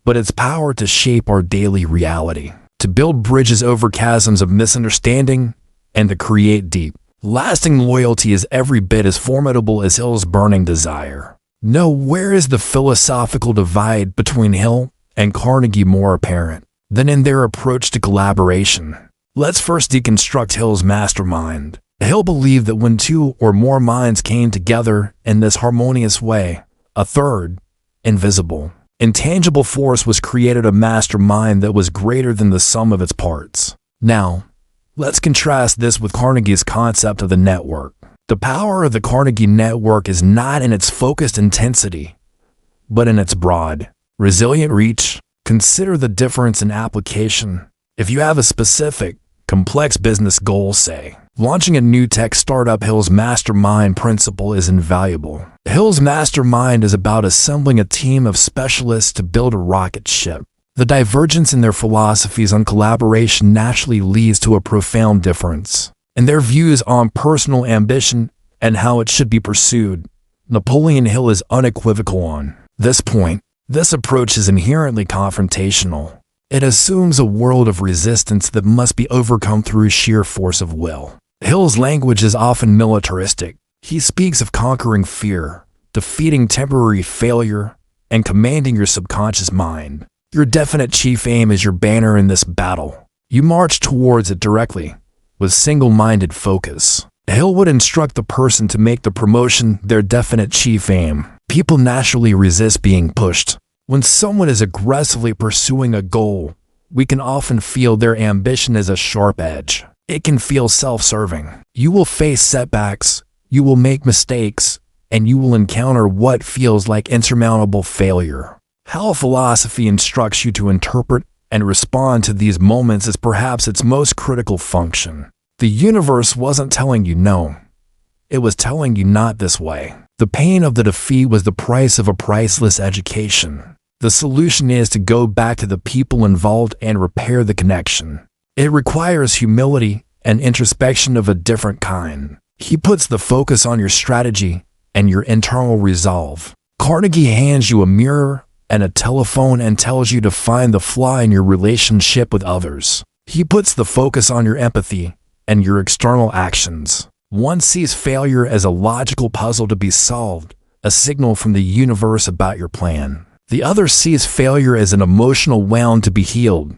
but its power to shape our daily reality, to build bridges over chasms of misunderstanding, and to create deep, lasting loyalty is every bit as formidable as Hill's burning desire. Now, where is the philosophical divide between Hill and Carnegie more apparent than in their approach to collaboration? Let's first deconstruct Hill's mastermind. Hill believed that when two or more minds came together in this harmonious way, a third, invisible, intangible force was created, a mastermind that was greater than the sum of its parts. Now, let's contrast this with Carnegie's concept of the network. The power of the Carnegie network is not in its focused intensity, but in its broad, resilient reach. Consider the difference in application. If you have a specific, complex business goal, say, launching a new tech startup, Hill's mastermind principle is invaluable. Hill's mastermind is about assembling a team of specialists to build a rocket ship. The divergence in their philosophies on collaboration naturally leads to a profound difference in their views on personal ambition and how it should be pursued. Napoleon Hill is unequivocal on this point. This approach is inherently confrontational. It assumes a world of resistance that must be overcome through sheer force of will. Hill's language is often militaristic. He speaks of conquering fear, defeating temporary failure, and commanding your subconscious mind. Your definite chief aim is your banner in this battle. You march towards it directly, with single-minded focus. Hill would instruct the person to make the promotion their definite chief aim. People naturally resist being pushed. When someone is aggressively pursuing a goal, we can often feel their ambition as a sharp edge. It can feel self-serving. You will face setbacks, you will make mistakes, and you will encounter what feels like insurmountable failure. How philosophy instructs you to interpret and respond to these moments is perhaps its most critical function. The universe wasn't telling you no. It was telling you not this way. The pain of the defeat was the price of a priceless education. The solution is to go back to the people involved and repair the connection. It requires humility and introspection of a different kind. He puts the focus on your strategy and your internal resolve. Carnegie hands you a mirror and a telephone and tells you to find the flaw in your relationship with others. He puts the focus on your empathy and your external actions. One sees failure as a logical puzzle to be solved, a signal from the universe about your plan. The other sees failure as an emotional wound to be healed,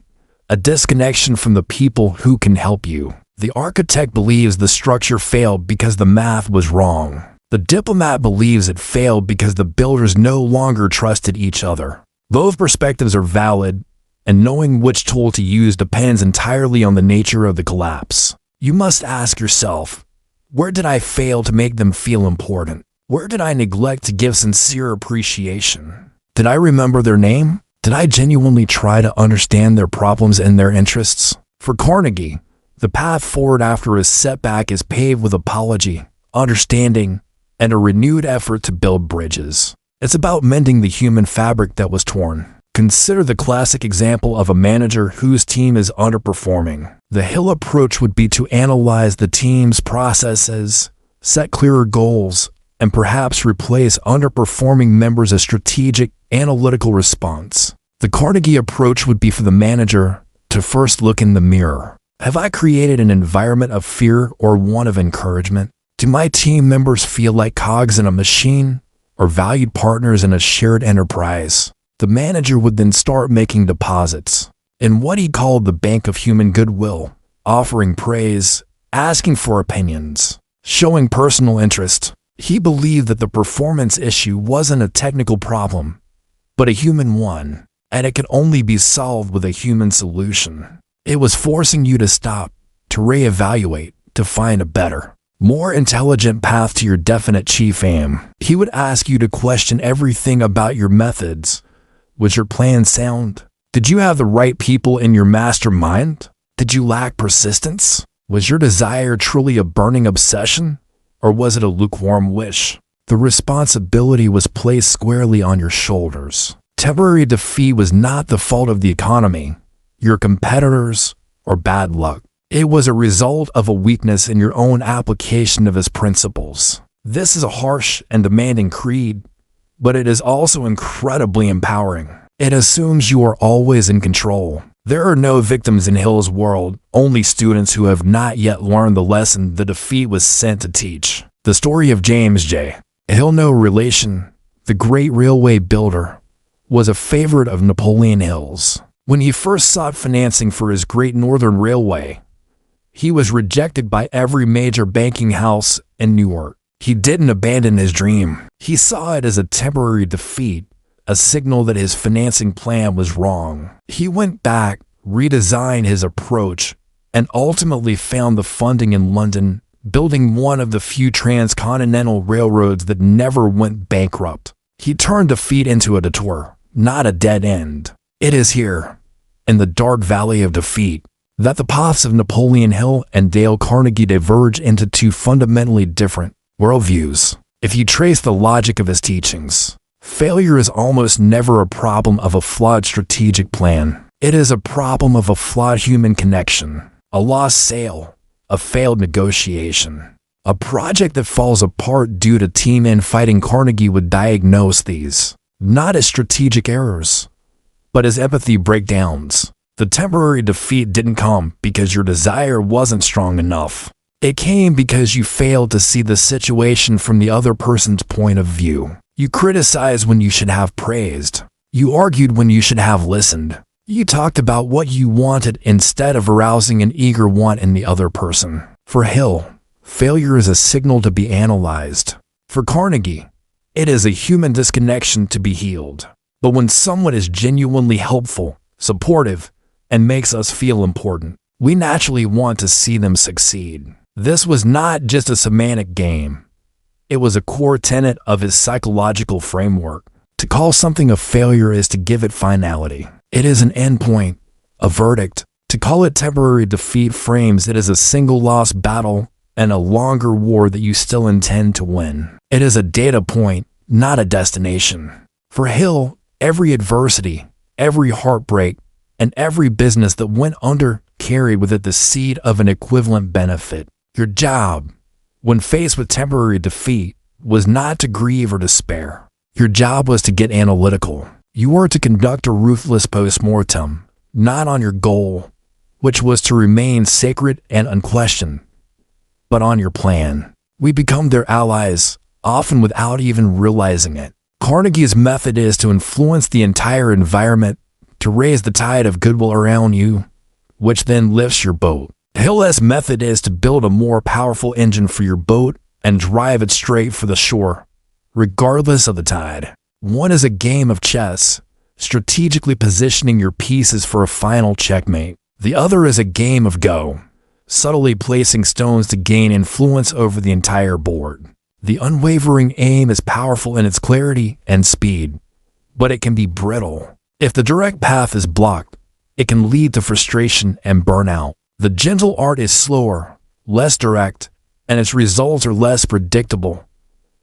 a disconnection from the people who can help you. The architect believes the structure failed because the math was wrong. The diplomat believes it failed because the builders no longer trusted each other. Both perspectives are valid, and knowing which tool to use depends entirely on the nature of the collapse. You must ask yourself, where did I fail to make them feel important? Where did I neglect to give sincere appreciation? Did I remember their name? Did I genuinely try to understand their problems and their interests? For Carnegie, the path forward after a setback is paved with apology, understanding, and a renewed effort to build bridges. It's about mending the human fabric that was torn. Consider the classic example of a manager whose team is underperforming. The Hill approach would be to analyze the team's processes, set clearer goals, and perhaps replace underperforming members a strategic, analytical response. The Carnegie approach would be for the manager to first look in the mirror. Have I created an environment of fear or one of encouragement? Do my team members feel like cogs in a machine or valued partners in a shared enterprise? The manager would then start making deposits in what he called the bank of human goodwill, offering praise, asking for opinions, showing personal interest. He believed that the performance issue wasn't a technical problem. but a human one, and it could only be solved with a human solution. It was forcing you to stop, to reevaluate, to find a better, more intelligent path to your definite chief aim. He would ask you to question everything about your methods. Was your plan sound? Did you have the right people in your mastermind? Did you lack persistence? Was your desire truly a burning obsession, or was it a lukewarm wish? The responsibility was placed squarely on your shoulders. Temporary defeat was not the fault of the economy, your competitors, or bad luck. It was a result of a weakness in your own application of his principles. This is a harsh and demanding creed, but it is also incredibly empowering. It assumes you are always in control. There are no victims in Hill's world, only students who have not yet learned the lesson the defeat was sent to teach. The story of James J. Hill, no relation, the great railway builder, was a favorite of Napoleon Hill's. When he first sought financing for his Great Northern Railway, he was rejected by every major banking house in New York. He didn't abandon his dream. He saw it as a temporary defeat, a signal that his financing plan was wrong. He went back, redesigned his approach, and ultimately found the funding in London, building one of the few transcontinental railroads that never went bankrupt. He turned defeat into a detour, not a dead end. It is here, in the dark valley of defeat, that the paths of Napoleon Hill and Dale Carnegie diverge into two fundamentally different worldviews. If you trace the logic of his teachings, failure is almost never a problem of a flawed strategic plan. It is a problem of a flawed human connection, a lost sale, a failed negotiation, a project that falls apart due to team infighting. Carnegie would diagnose these, not as strategic errors, but as empathy breakdowns. The temporary defeat didn't come because your desire wasn't strong enough. It came because you failed to see the situation from the other person's point of view. You criticized when you should have praised. You argued when you should have listened. You talked about what you wanted instead of arousing an eager want in the other person. For Hill, failure is a signal to be analyzed. For Carnegie, it is a human disconnection to be healed. But when someone is genuinely helpful, supportive, and makes us feel important, we naturally want to see them succeed. This was not just a semantic game. It was a core tenet of his psychological framework. To call something a failure is to give it finality. It is an endpoint, a verdict. To call it temporary defeat frames it as a single lost battle and a longer war that you still intend to win. It is a data point, not a destination. For Hill, every adversity, every heartbreak, and every business that went under carried with it the seed of an equivalent benefit. Your job, when faced with temporary defeat, was not to grieve or despair. Your job was to get analytical. You were to conduct a ruthless post-mortem, not on your goal, which was to remain sacred and unquestioned, but on your plan. We become their allies, often without even realizing it. Carnegie's method is to influence the entire environment, to raise the tide of goodwill around you, which then lifts your boat. Hill's method is to build a more powerful engine for your boat and drive it straight for the shore, regardless of the tide. One is a game of chess, strategically positioning your pieces for a final checkmate. The other is a game of Go, subtly placing stones to gain influence over the entire board. The unwavering aim is powerful in its clarity and speed, but it can be brittle. If the direct path is blocked, it can lead to frustration and burnout. The gentle art is slower, less direct, and its results are less predictable,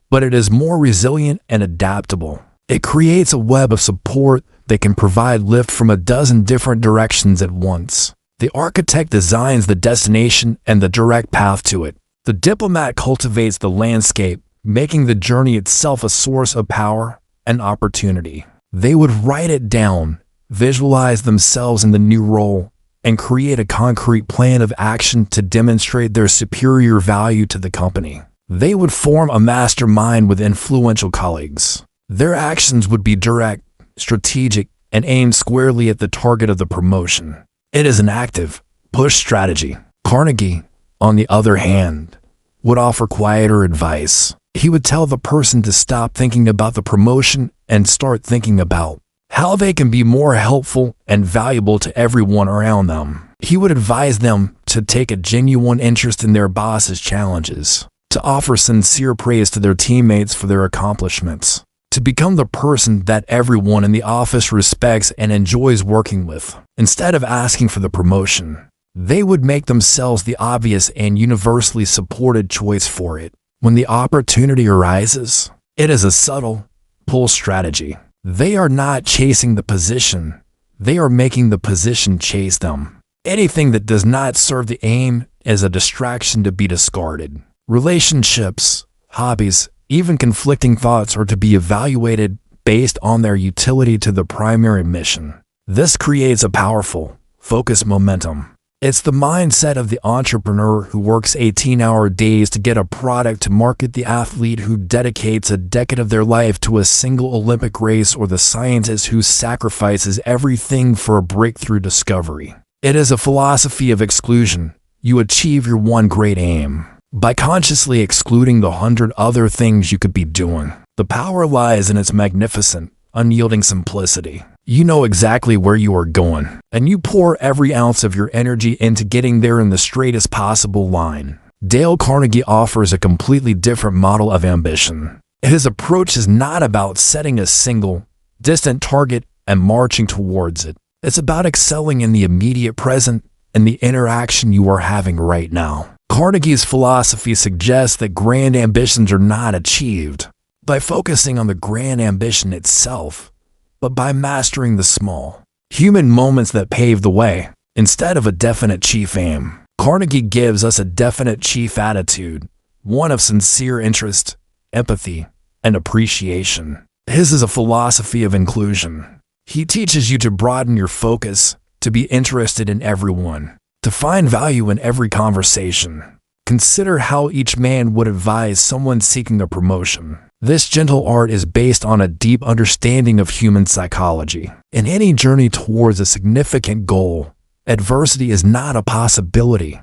but it is more resilient and adaptable. It creates a web of support that can provide lift from a dozen different directions at once. The architect designs the destination and the direct path to it. The diplomat cultivates the landscape, making the journey itself a source of power and opportunity. They would write it down, visualize themselves in the new role, and create a concrete plan of action to demonstrate their superior value to the company. They would form a mastermind with influential colleagues. Their actions would be direct, strategic, and aimed squarely at the target of the promotion. It is an active, push strategy. Carnegie, on the other hand, would offer quieter advice. He would tell the person to stop thinking about the promotion and start thinking about how they can be more helpful and valuable to everyone around them. He would advise them to take a genuine interest in their boss's challenges, to offer sincere praise to their teammates for their accomplishments, to become the person that everyone in the office respects and enjoys working with. Instead of asking for the promotion, they would make themselves the obvious and universally supported choice for it. When the opportunity arises, it is a subtle pull strategy. They are not chasing the position, they are making the position chase them. Anything that does not serve the aim is a distraction to be discarded. Relationships, hobbies, even conflicting thoughts are to be evaluated based on their utility to the primary mission. This creates a powerful, focused momentum. It's the mindset of the entrepreneur who works 18-hour days to get a product to market, the athlete who dedicates a decade of their life to a single Olympic race, or the scientist who sacrifices everything for a breakthrough discovery. It is a philosophy of exclusion. You achieve your one great aim by consciously excluding the 100 other things you could be doing. The power lies in its magnificent, unyielding simplicity. You know exactly where you are going, and you pour every ounce of your energy into getting there in the straightest possible line. Dale Carnegie offers a completely different model of ambition. His approach is not about setting a single, distant target and marching towards it. It's about excelling in the immediate present and the interaction you are having right now. Carnegie's philosophy suggests that grand ambitions are not achieved by focusing on the grand ambition itself, but by mastering the small, human moments that pave the way. Instead of a definite chief aim, Carnegie gives us a definite chief attitude, one of sincere interest, empathy, and appreciation. His is a philosophy of inclusion. He teaches you to broaden your focus, to be interested in everyone, to find value in every conversation. Consider how each man would advise someone seeking a promotion. This gentle art is based on a deep understanding of human psychology. In any journey towards a significant goal, adversity is not a possibility.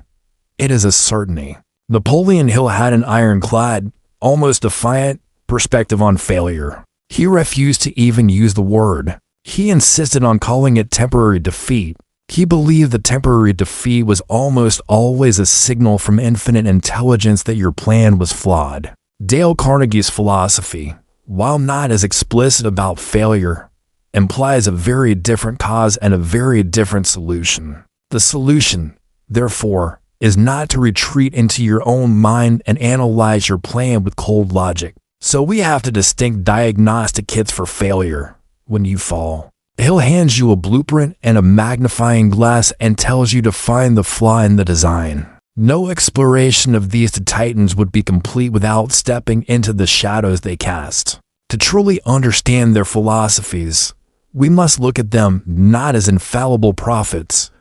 It is a certainty. Napoleon Hill had an ironclad, almost defiant perspective on failure. He refused to even use the word. He insisted on calling it temporary defeat. He believed that temporary defeat was almost always a signal from infinite intelligence that your plan was flawed. Dale Carnegie's philosophy, while not as explicit about failure, implies a very different cause and a very different solution. The solution, therefore, is not to retreat into your own mind and analyze your plan with cold logic. So we have to distinct diagnostic kits for failure when you fall. Hill hands you a blueprint and a magnifying glass and tells you to find the flaw in the design. No exploration of these titans would be complete without stepping into the shadows they cast. To truly understand their philosophies, we must look at them not as infallible prophets,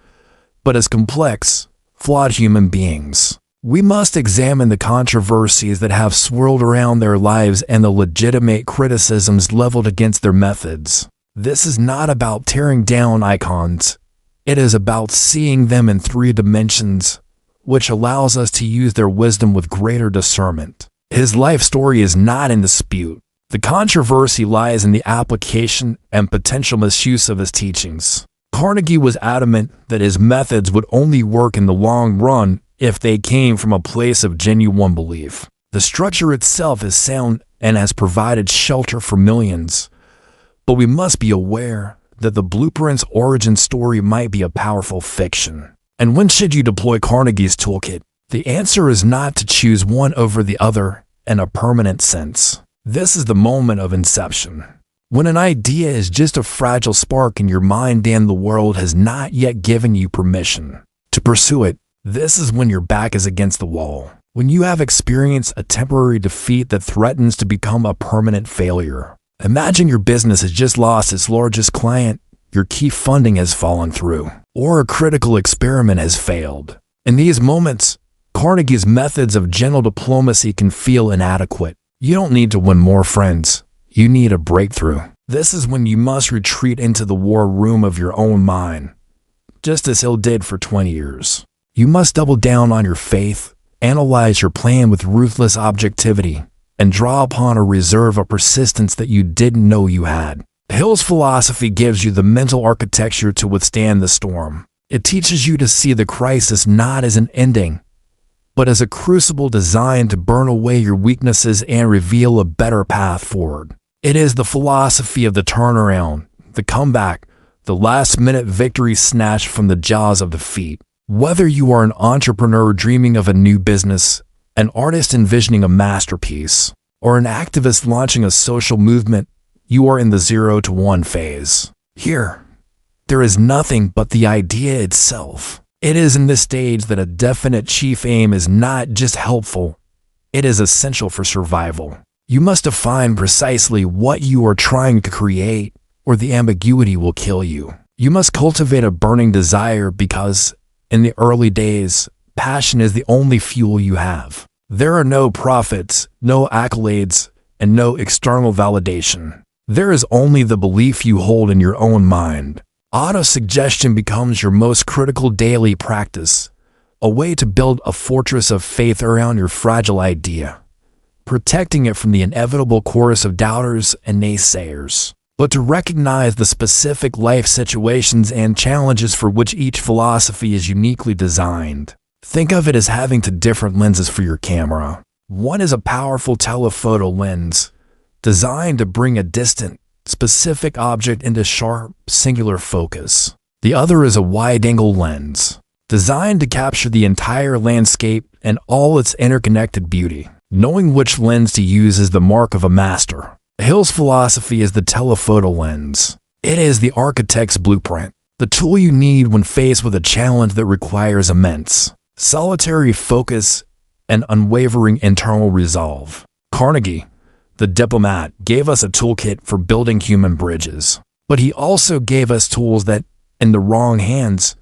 but as complex, flawed human beings. We must examine the controversies that have swirled around their lives and the legitimate criticisms leveled against their methods. This is not about tearing down icons. It is about seeing them in 3 dimensions, which allows us to use their wisdom with greater discernment. His life story is not in dispute. The controversy lies in the application and potential misuse of his teachings. Carnegie was adamant that his methods would only work in the long run if they came from a place of genuine belief. The structure itself is sound and has provided shelter for millions, but we must be aware that the blueprint's origin story might be a powerful fiction. And when should you deploy Carnegie's toolkit? The answer is not to choose one over the other in a permanent sense. This is the moment of inception, when an idea is just a fragile spark in your mind and the world has not yet given you permission to pursue it. This is when your back is against the wall, when you have experienced a temporary defeat that threatens to become a permanent failure. Imagine your business has just lost its largest client, your key funding has fallen through, or a critical experiment has failed. In these moments, Carnegie's methods of gentle diplomacy can feel inadequate. You don't need to win more friends. You need a breakthrough. This is when you must retreat into the war room of your own mind, just as Hill did for 20 years. You must double down on your faith, analyze your plan with ruthless objectivity, and draw upon a reserve of persistence that you didn't know you had. Hill's philosophy gives you the mental architecture to withstand the storm. It teaches you to see the crisis not as an ending, but as a crucible designed to burn away your weaknesses and reveal a better path forward. It is the philosophy of the turnaround, the comeback, the last-minute victory snatched from the jaws of defeat. Whether you are an entrepreneur dreaming of a new business, an artist envisioning a masterpiece, or an activist launching a social movement, you are in the 0 to 1 phase. Here, there is nothing but the idea itself. It is in this stage that a definite chief aim is not just helpful, it is essential for survival. You must define precisely what you are trying to create, or the ambiguity will kill you. You must cultivate a burning desire because, in the early days, passion is the only fuel you have. There are no profits, no accolades, and no external validation. There is only the belief you hold in your own mind. Auto-suggestion becomes your most critical daily practice, a way to build a fortress of faith around your fragile idea, protecting it from the inevitable chorus of doubters and naysayers. But to recognize the specific life situations and challenges for which each philosophy is uniquely designed. Think of it as having two different lenses for your camera. One is a powerful telephoto lens, designed to bring a distant, specific object into sharp, singular focus. The other is a wide-angle lens, designed to capture the entire landscape and all its interconnected beauty. Knowing which lens to use is the mark of a master. Hill's philosophy is the telephoto lens. It is the architect's blueprint, the tool you need when faced with a challenge that requires immense, solitary focus and unwavering internal resolve. Carnegie, the diplomat, gave us a toolkit for building human bridges, but he also gave us tools that, in the wrong hands,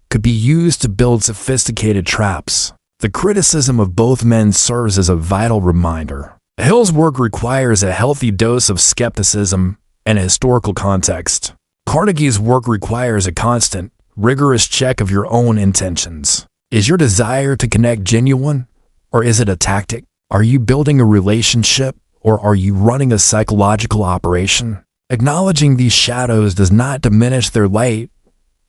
could be used to build sophisticated traps. The criticism of both men serves as a vital reminder. Hill's work requires a healthy dose of skepticism and historical context. Carnegie's work requires a constant, rigorous check of your own intentions. Is your desire to connect genuine, or is it a tactic? Are you building a relationship, or are you running a psychological operation? Acknowledging these shadows does not diminish their light.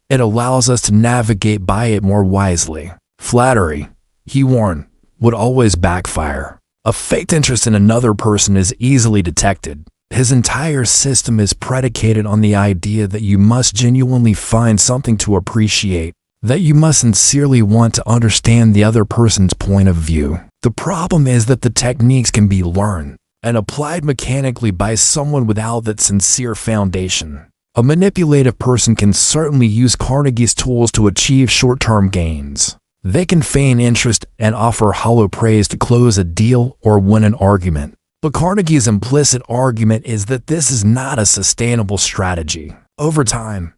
It allows us to navigate by it more wisely. Flattery, he warned, would always backfire. A faked interest in another person is easily detected. His entire system is predicated on the idea that you must genuinely find something to appreciate, that you must sincerely want to understand the other person's point of view. The problem is that the techniques can be learned and applied mechanically by someone without that sincere foundation. A manipulative person can certainly use Carnegie's tools to achieve short-term gains. They can feign interest and offer hollow praise to close a deal or win an argument. But Carnegie's implicit argument is that this is not a sustainable strategy. Over time,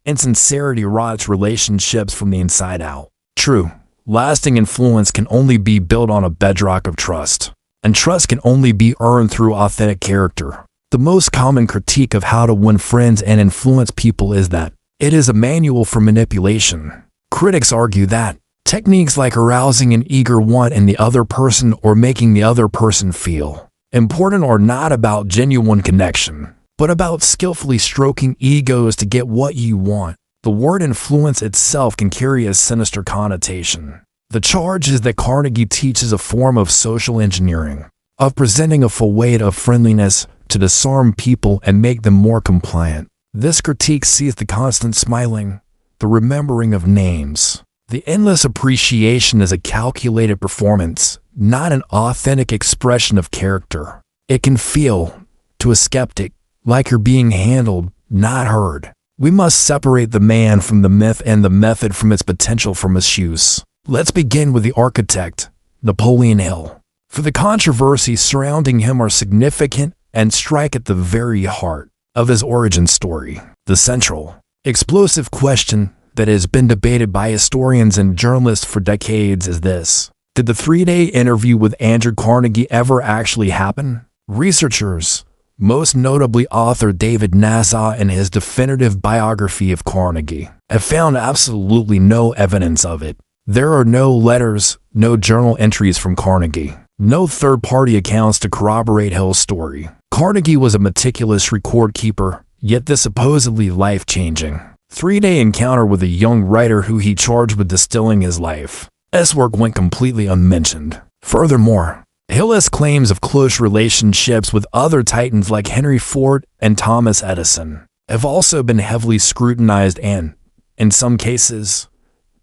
insincerity rots relationships from the inside out. True, lasting influence can only be built on a bedrock of trust, and trust can only be earned through authentic character. The most common critique of how to win friends and influence people is that it is a manual for manipulation. Critics argue that techniques like arousing an eager want in the other person or making the other person feel important are not about genuine connection, but about skillfully stroking egos to get what you want. The word influence itself can carry a sinister connotation. The charge is that Carnegie teaches a form of social engineering, of presenting a full weight of friendliness to disarm people and make them more compliant. This critique sees the constant smiling, the remembering of names, the endless appreciation as a calculated performance, not an authentic expression of character. It can feel, to a skeptic, like you're being handled, not heard. We must separate the man from the myth and the method from its potential for misuse. Let's begin with the architect, Napoleon Hill. For the controversies surrounding him are significant and strike at the very heart of his origin story. The central, explosive question that has been debated by historians and journalists for decades is this: did the 3-day interview with Andrew Carnegie ever actually happen? Researchers, most notably author David Nassau in his definitive biography of Carnegie, have found absolutely no evidence of it. There are no letters, no journal entries from Carnegie, no third-party accounts to corroborate Hill's story. Carnegie was a meticulous record keeper, Yet this supposedly life-changing 3-day encounter with a young writer who he charged with distilling his life's work went completely unmentioned. Furthermore, Hill's claims of close relationships with other titans like Henry Ford and Thomas Edison have also been heavily scrutinized and, in some cases,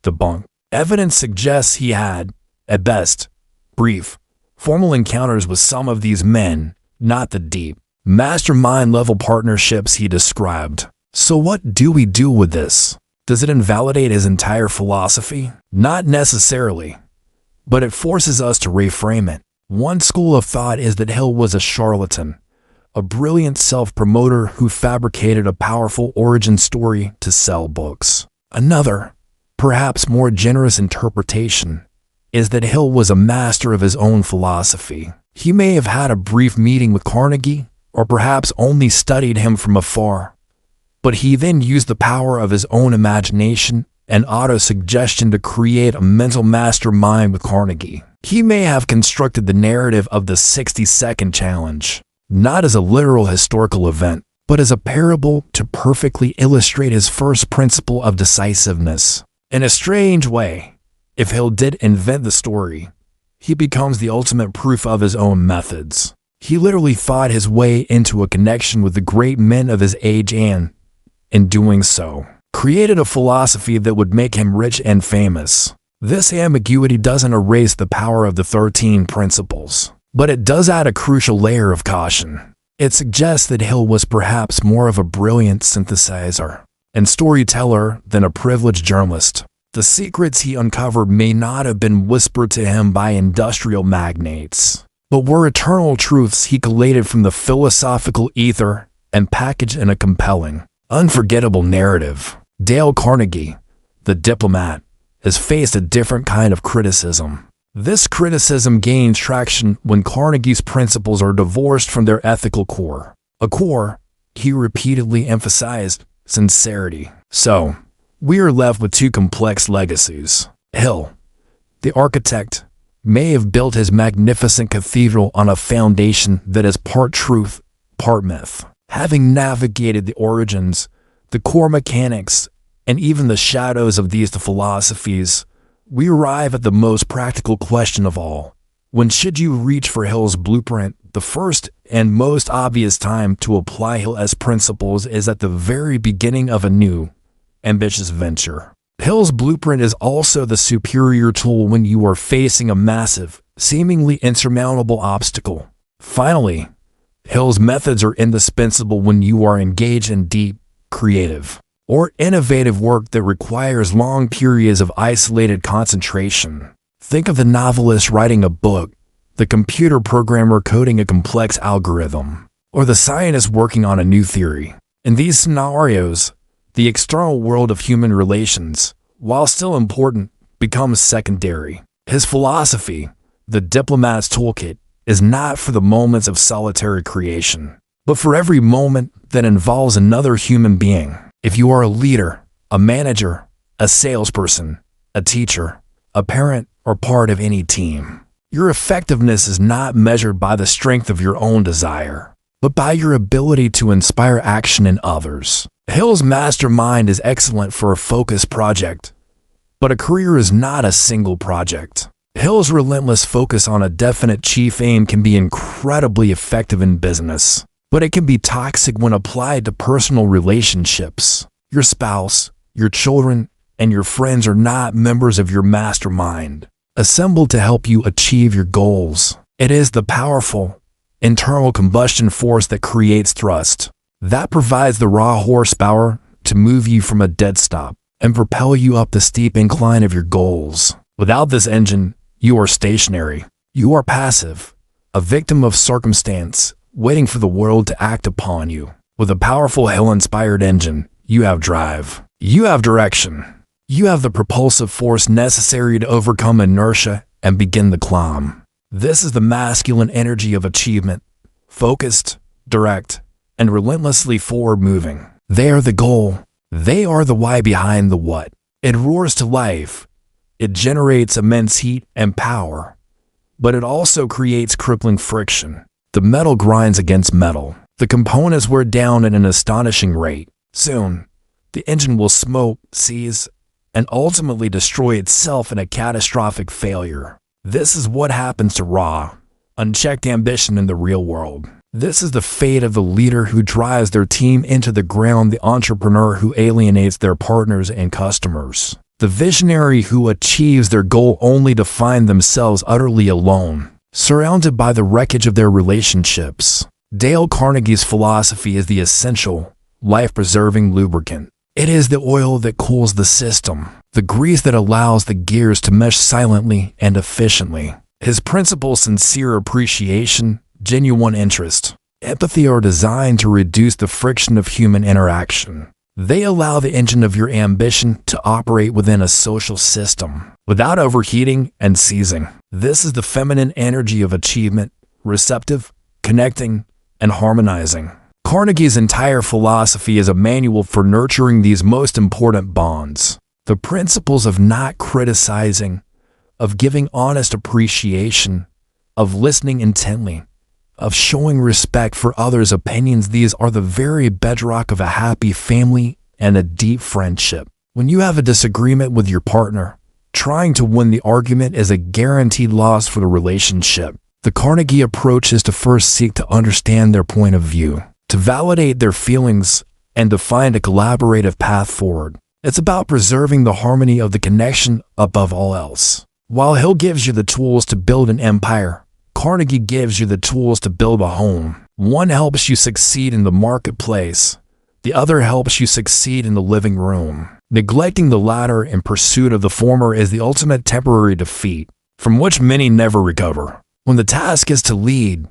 debunked. Evidence suggests he had, at best, brief, formal encounters with some of these men, not the deep, mastermind-level partnerships he described. So what do we do with this? Does it invalidate his entire philosophy? Not necessarily, but it forces us to reframe it. One school of thought is that Hill was a charlatan, a brilliant self-promoter who fabricated a powerful origin story to sell books. Another, perhaps more generous interpretation, is that Hill was a master of his own philosophy. He may have had a brief meeting with Carnegie, or perhaps only studied him from afar, but he then used the power of his own imagination and auto-suggestion to create a mental mastermind with Carnegie. He may have constructed the narrative of the 60-second challenge, not as a literal historical event, but as a parable to perfectly illustrate his first principle of decisiveness. In a strange way, if Hill did invent the story, he becomes the ultimate proof of his own methods. He literally thought his way into a connection with the great men of his age and, in doing so, created a philosophy that would make him rich and famous. This ambiguity doesn't erase the power of the 13 principles, but it does add a crucial layer of caution. It suggests that Hill was perhaps more of a brilliant synthesizer and storyteller than a privileged journalist. The secrets he uncovered may not have been whispered to him by industrial magnates, but were eternal truths he collated from the philosophical ether and packaged in a compelling, unforgettable narrative. Dale Carnegie, the diplomat, has faced a different kind of criticism. This criticism gains traction when Carnegie's principles are divorced from their ethical core, a core, he repeatedly emphasized, sincerity. So, we are left with two complex legacies. Hill, the architect, may have built his magnificent cathedral on a foundation that is part truth, part myth. Having navigated the origins, the core mechanics, and even the shadows of these philosophies, we arrive at the most practical question of all. When should you reach for Hill's blueprint? The first and most obvious time to apply Hill's principles is at the very beginning of a new, ambitious venture. Hill's blueprint is also the superior tool when you are facing a massive, seemingly insurmountable obstacle. Finally, Hill's methods are indispensable when you are engaged in deep, creative, or innovative work that requires long periods of isolated concentration. Think of the novelist writing a book, the computer programmer coding a complex algorithm, or the scientist working on a new theory. In these scenarios, the external world of human relations, while still important, becomes secondary. His philosophy, the diplomat's toolkit, is not for the moments of solitary creation, but for every moment that involves another human being. If you are a leader, a manager, a salesperson, a teacher, a parent, or part of any team, your effectiveness is not measured by the strength of your own desire, but by your ability to inspire action in others. Hill's mastermind is excellent for a focused project, but a career is not a single project. Hill's relentless focus on a definite chief aim can be incredibly effective in business, but it can be toxic when applied to personal relationships. Your spouse, your children, and your friends are not members of your mastermind, assembled to help you achieve your goals. It is the powerful, internal combustion force that creates thrust, that provides the raw horsepower to move you from a dead stop and propel you up the steep incline of your goals. Without this engine, you are stationary. You are passive, a victim of circumstance, waiting for the world to act upon you. With a powerful Hill-inspired engine, you have drive. You have direction. You have the propulsive force necessary to overcome inertia and begin the climb. This is the masculine energy of achievement, focused, direct, and relentlessly forward-moving. They are the goal. They are the why behind the what. It roars to life. It generates immense heat and power, but it also creates crippling friction. The metal grinds against metal. The components wear down at an astonishing rate. Soon, the engine will smoke, seize, and ultimately destroy itself in a catastrophic failure. This is what happens to raw, unchecked ambition in the real world. This is the fate of the leader who drives their team into the ground, the entrepreneur who alienates their partners and customers, the visionary who achieves their goal only to find themselves utterly alone, surrounded by the wreckage of their relationships. Dale Carnegie's philosophy is the essential, life-preserving lubricant. It is the oil that cools the system, the grease that allows the gears to mesh silently and efficiently. His principles: sincere appreciation, genuine interest, empathy, are designed to reduce the friction of human interaction. They allow the engine of your ambition to operate within a social system, without overheating and seizing. This is the feminine energy of achievement, receptive, connecting, and harmonizing. Carnegie's entire philosophy is a manual for nurturing these most important bonds. The principles of not criticizing, of giving honest appreciation, of listening intently, of showing respect for others' opinions, these are the very bedrock of a happy family and a deep friendship. When you have a disagreement with your partner, trying to win the argument is a guaranteed loss for the relationship. The Carnegie approach is to first seek to understand their point of view, to validate their feelings, and to find a collaborative path forward. It's about preserving the harmony of the connection above all else. While Hill gives you the tools to build an empire, Carnegie gives you the tools to build a home. One helps you succeed in the marketplace. The other helps you succeed in the living room. Neglecting the latter in pursuit of the former is the ultimate temporary defeat, from which many never recover. When the task is to lead,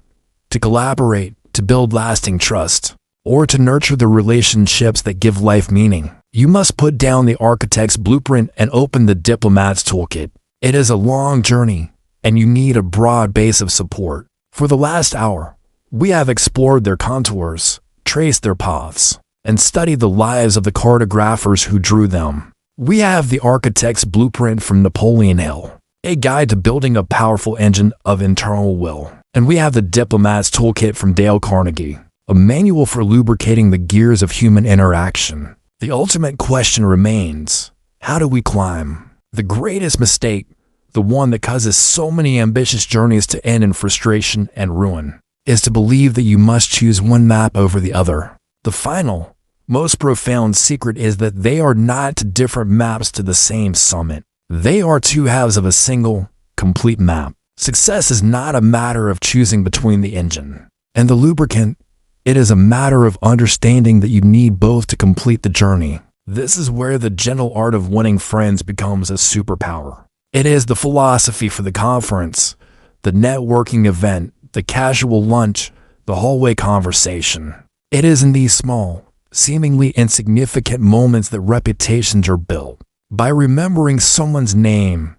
to collaborate, to build lasting trust, or to nurture the relationships that give life meaning, you must put down the architect's blueprint and open the diplomat's toolkit. It is a long journey, and you need a broad base of support. For the last hour, we have explored their contours, traced their paths, and studied the lives of the cartographers who drew them. We have the architect's blueprint from Napoleon Hill, a guide to building a powerful engine of internal will. And we have the diplomat's toolkit from Dale Carnegie, a manual for lubricating the gears of human interaction. The ultimate question remains: how do we climb? The greatest mistake, the one that causes so many ambitious journeys to end in frustration and ruin, is to believe that you must choose one map over the other. The final, most profound secret is that they are not different maps to the same summit. They are two halves of a single, complete map. Success is not a matter of choosing between the engine and the lubricant. It is a matter of understanding that you need both to complete the journey. This is where the gentle art of winning friends becomes a superpower. It is the philosophy for the conference, the networking event, the casual lunch, the hallway conversation. It is in these small, seemingly insignificant moments that reputations are built. By remembering someone's name,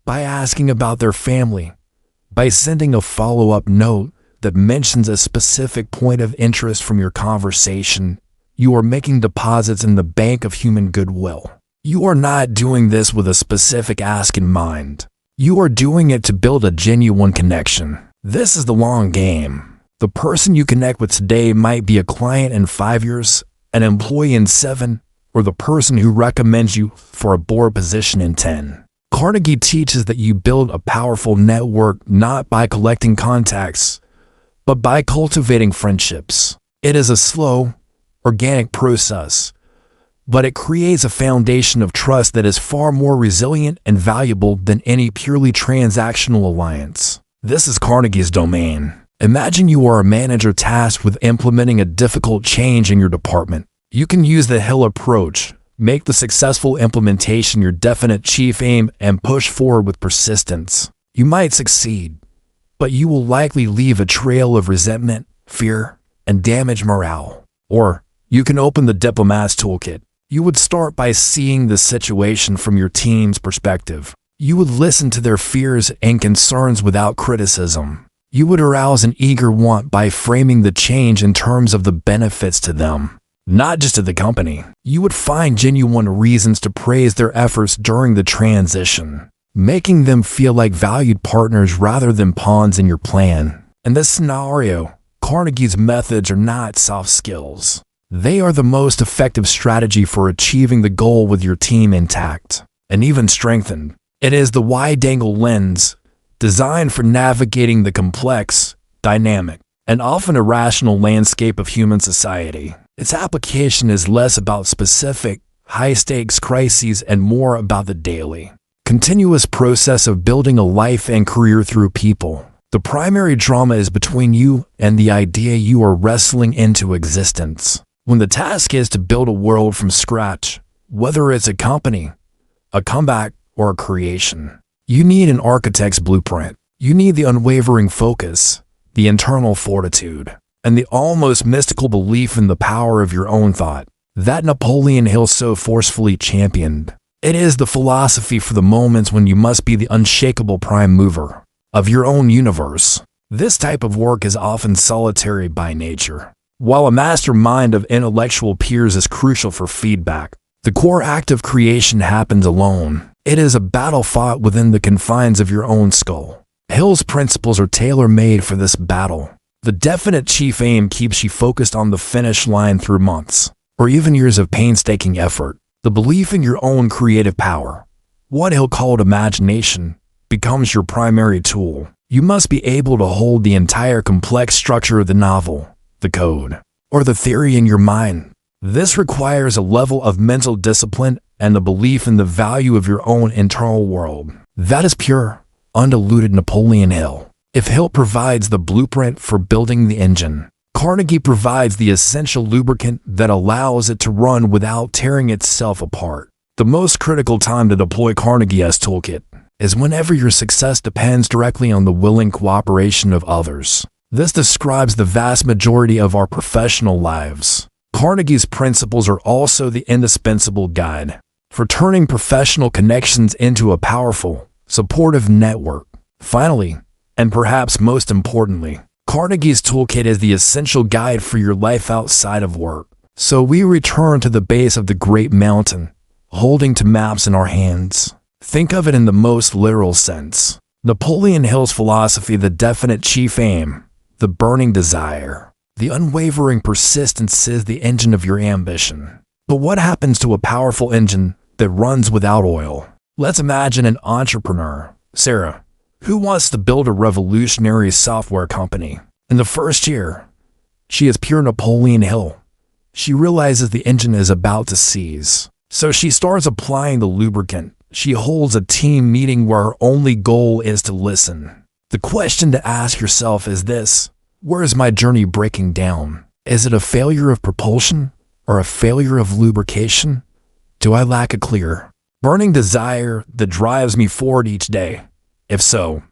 by asking about their family, by sending a follow-up note that mentions a specific point of interest from your conversation, you are making deposits in the bank of human goodwill. You are not doing this with a specific ask in mind. You are doing it to build a genuine connection. This is the long game. The person you connect with today might be a client in 5 years, an employee in 7, or the person who recommends you for a board position in 10. Carnegie teaches that you build a powerful network not by collecting contacts, but by cultivating friendships. It is a slow, organic process, but it creates a foundation of trust that is far more resilient and valuable than any purely transactional alliance. This is Carnegie's domain. Imagine you are a manager tasked with implementing a difficult change in your department. You can use the Hill approach. Make the successful implementation your definite chief aim and push forward with persistence. You might succeed, but you will likely leave a trail of resentment, fear, and damaged morale. Or you can open the diplomat's toolkit. You would start by seeing the situation from your team's perspective. You would listen to their fears and concerns without criticism. You would arouse an eager want by framing the change in terms of the benefits to them, not just to the company. You would find genuine reasons to praise their efforts during the transition, making them feel like valued partners rather than pawns in your plan. In this scenario, Carnegie's methods are not soft skills. They are the most effective strategy for achieving the goal with your team intact and even strengthened. It is the wide-angle lens designed for navigating the complex, dynamic, and often irrational landscape of human society. Its application is less about specific, high-stakes crises and more about the daily, continuous process of building a life and career through people. The primary drama is between you and the idea you are wrestling into existence. When the task is to build a world from scratch, whether it's a company, a comeback, or a creation, you need an architect's blueprint. You need the unwavering focus, the internal fortitude, and the almost mystical belief in the power of your own thought that Napoleon Hill so forcefully championed. It is the philosophy for the moments when you must be the unshakable prime mover of your own universe. This type of work is often solitary by nature. While a mastermind of intellectual peers is crucial for feedback, the core act of creation happens alone. It is a battle fought within the confines of your own skull. Hill's principles are tailor-made for this battle. The definite chief aim keeps you focused on the finish line through months, or even years of painstaking effort. The belief in your own creative power, what Hill called imagination, becomes your primary tool. You must be able to hold the entire complex structure of the novel, the code, or the theory in your mind. This requires a level of mental discipline and a belief in the value of your own internal world. That is pure, undiluted Napoleon Hill. If Hill provides the blueprint for building the engine, Carnegie provides the essential lubricant that allows it to run without tearing itself apart. The most critical time to deploy Carnegie's toolkit is whenever your success depends directly on the willing cooperation of others. This describes the vast majority of our professional lives. Carnegie's principles are also the indispensable guide for turning professional connections into a powerful, supportive network. Finally, and perhaps most importantly, Carnegie's toolkit is the essential guide for your life outside of work. So we return to the base of the great mountain, holding to maps in our hands. Think of it in the most literal sense. Napoleon Hill's philosophy, the definite chief aim, the burning desire, the unwavering persistence is the engine of your ambition. But what happens to a powerful engine that runs without oil? Let's imagine an entrepreneur, Sarah, who wants to build a revolutionary software company. In the first year, she is pure Napoleon Hill. She realizes the engine is about to seize. So she starts applying the lubricant. She holds a team meeting where her only goal is to listen. The question to ask yourself is this: where is my journey breaking down? Is it a failure of propulsion or a failure of lubrication? Do I lack a clear, burning desire that drives me forward each day? If so,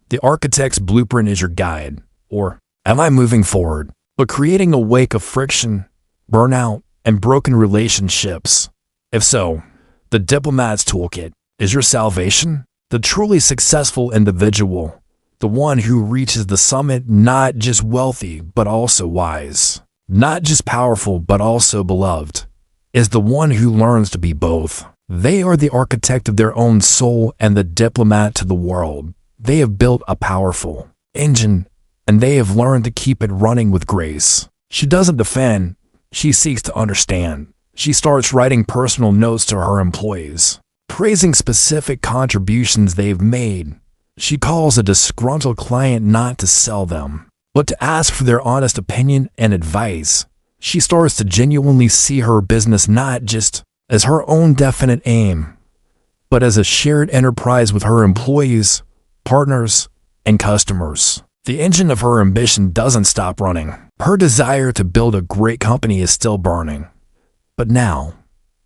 the architect's blueprint is your guide. Or am I moving forward, but creating a wake of friction, burnout, and broken relationships? If so, the diplomat's toolkit is your salvation. The truly successful individual, the one who reaches the summit not just wealthy but also wise, not just powerful but also beloved, is the one who learns to be both. They are the architect of their own soul and the diplomat to the world. They have built a powerful engine, and they have learned to keep it running with grace. She doesn't defend, she seeks to understand. She starts writing personal notes to her employees, praising specific contributions they've made. She calls a disgruntled client not to sell them, but to ask for their honest opinion and advice. She starts to genuinely see her business not just as her own definite aim, but as a shared enterprise with her employees, partners, and customers. The engine of her ambition doesn't stop running. Her desire to build a great company is still burning, but now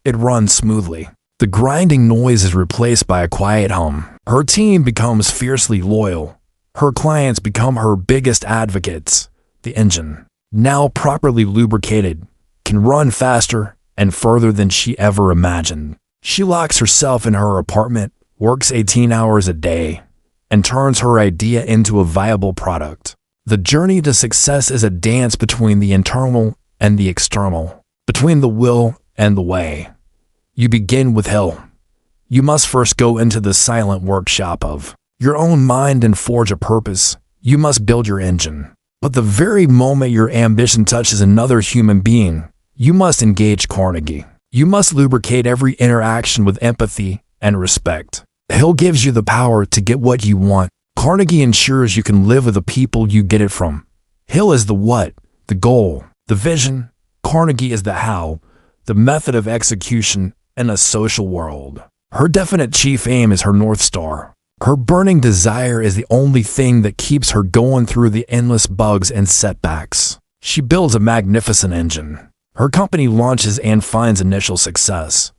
it runs smoothly. The grinding noise is replaced by a quiet hum. Her team becomes fiercely loyal. Her clients become her biggest advocates. The engine, now properly lubricated, can run faster and further than she ever imagined. She locks herself in her apartment, works 18 hours a day, and turns her idea into a viable product. The journey to success is a dance between the internal and the external, between the will and the way. You begin with Hill. You must first go into the silent workshop of your own mind and forge a purpose. You must build your engine. But the very moment your ambition touches another human being, you must engage Carnegie. You must lubricate every interaction with empathy and respect. Hill gives you the power to get what you want. Carnegie ensures you can live with the people you get it from. Hill is the what, the goal, the vision. Carnegie is the how, the method of execution in a social world. Her definite chief aim is her North Star. Her burning desire is the only thing that keeps her going through the endless bugs and setbacks. She builds a magnificent engine. Her company launches and finds initial success.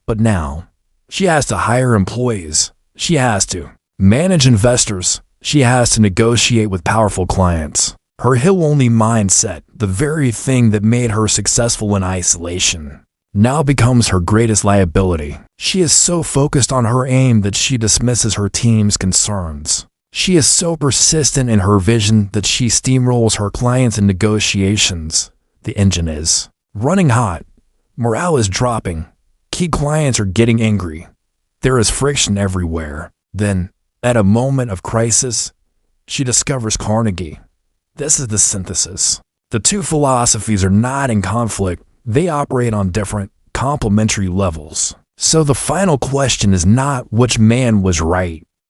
But now, she has to hire employees. She has to manage investors. She has to negotiate with powerful clients. Her hill-only mindset, the very thing that made her successful in isolation, now becomes her greatest liability. She is so focused on her aim that she dismisses her team's concerns. She is so persistent in her vision that she steamrolls her clients in negotiations. The engine is running hot. Morale is dropping. Key clients are getting angry. There is friction everywhere. Then, at a moment of crisis, she discovers Carnegie. This is the synthesis. The two philosophies are not in conflict. They operate on different, complementary levels. So the final question is not which man was right.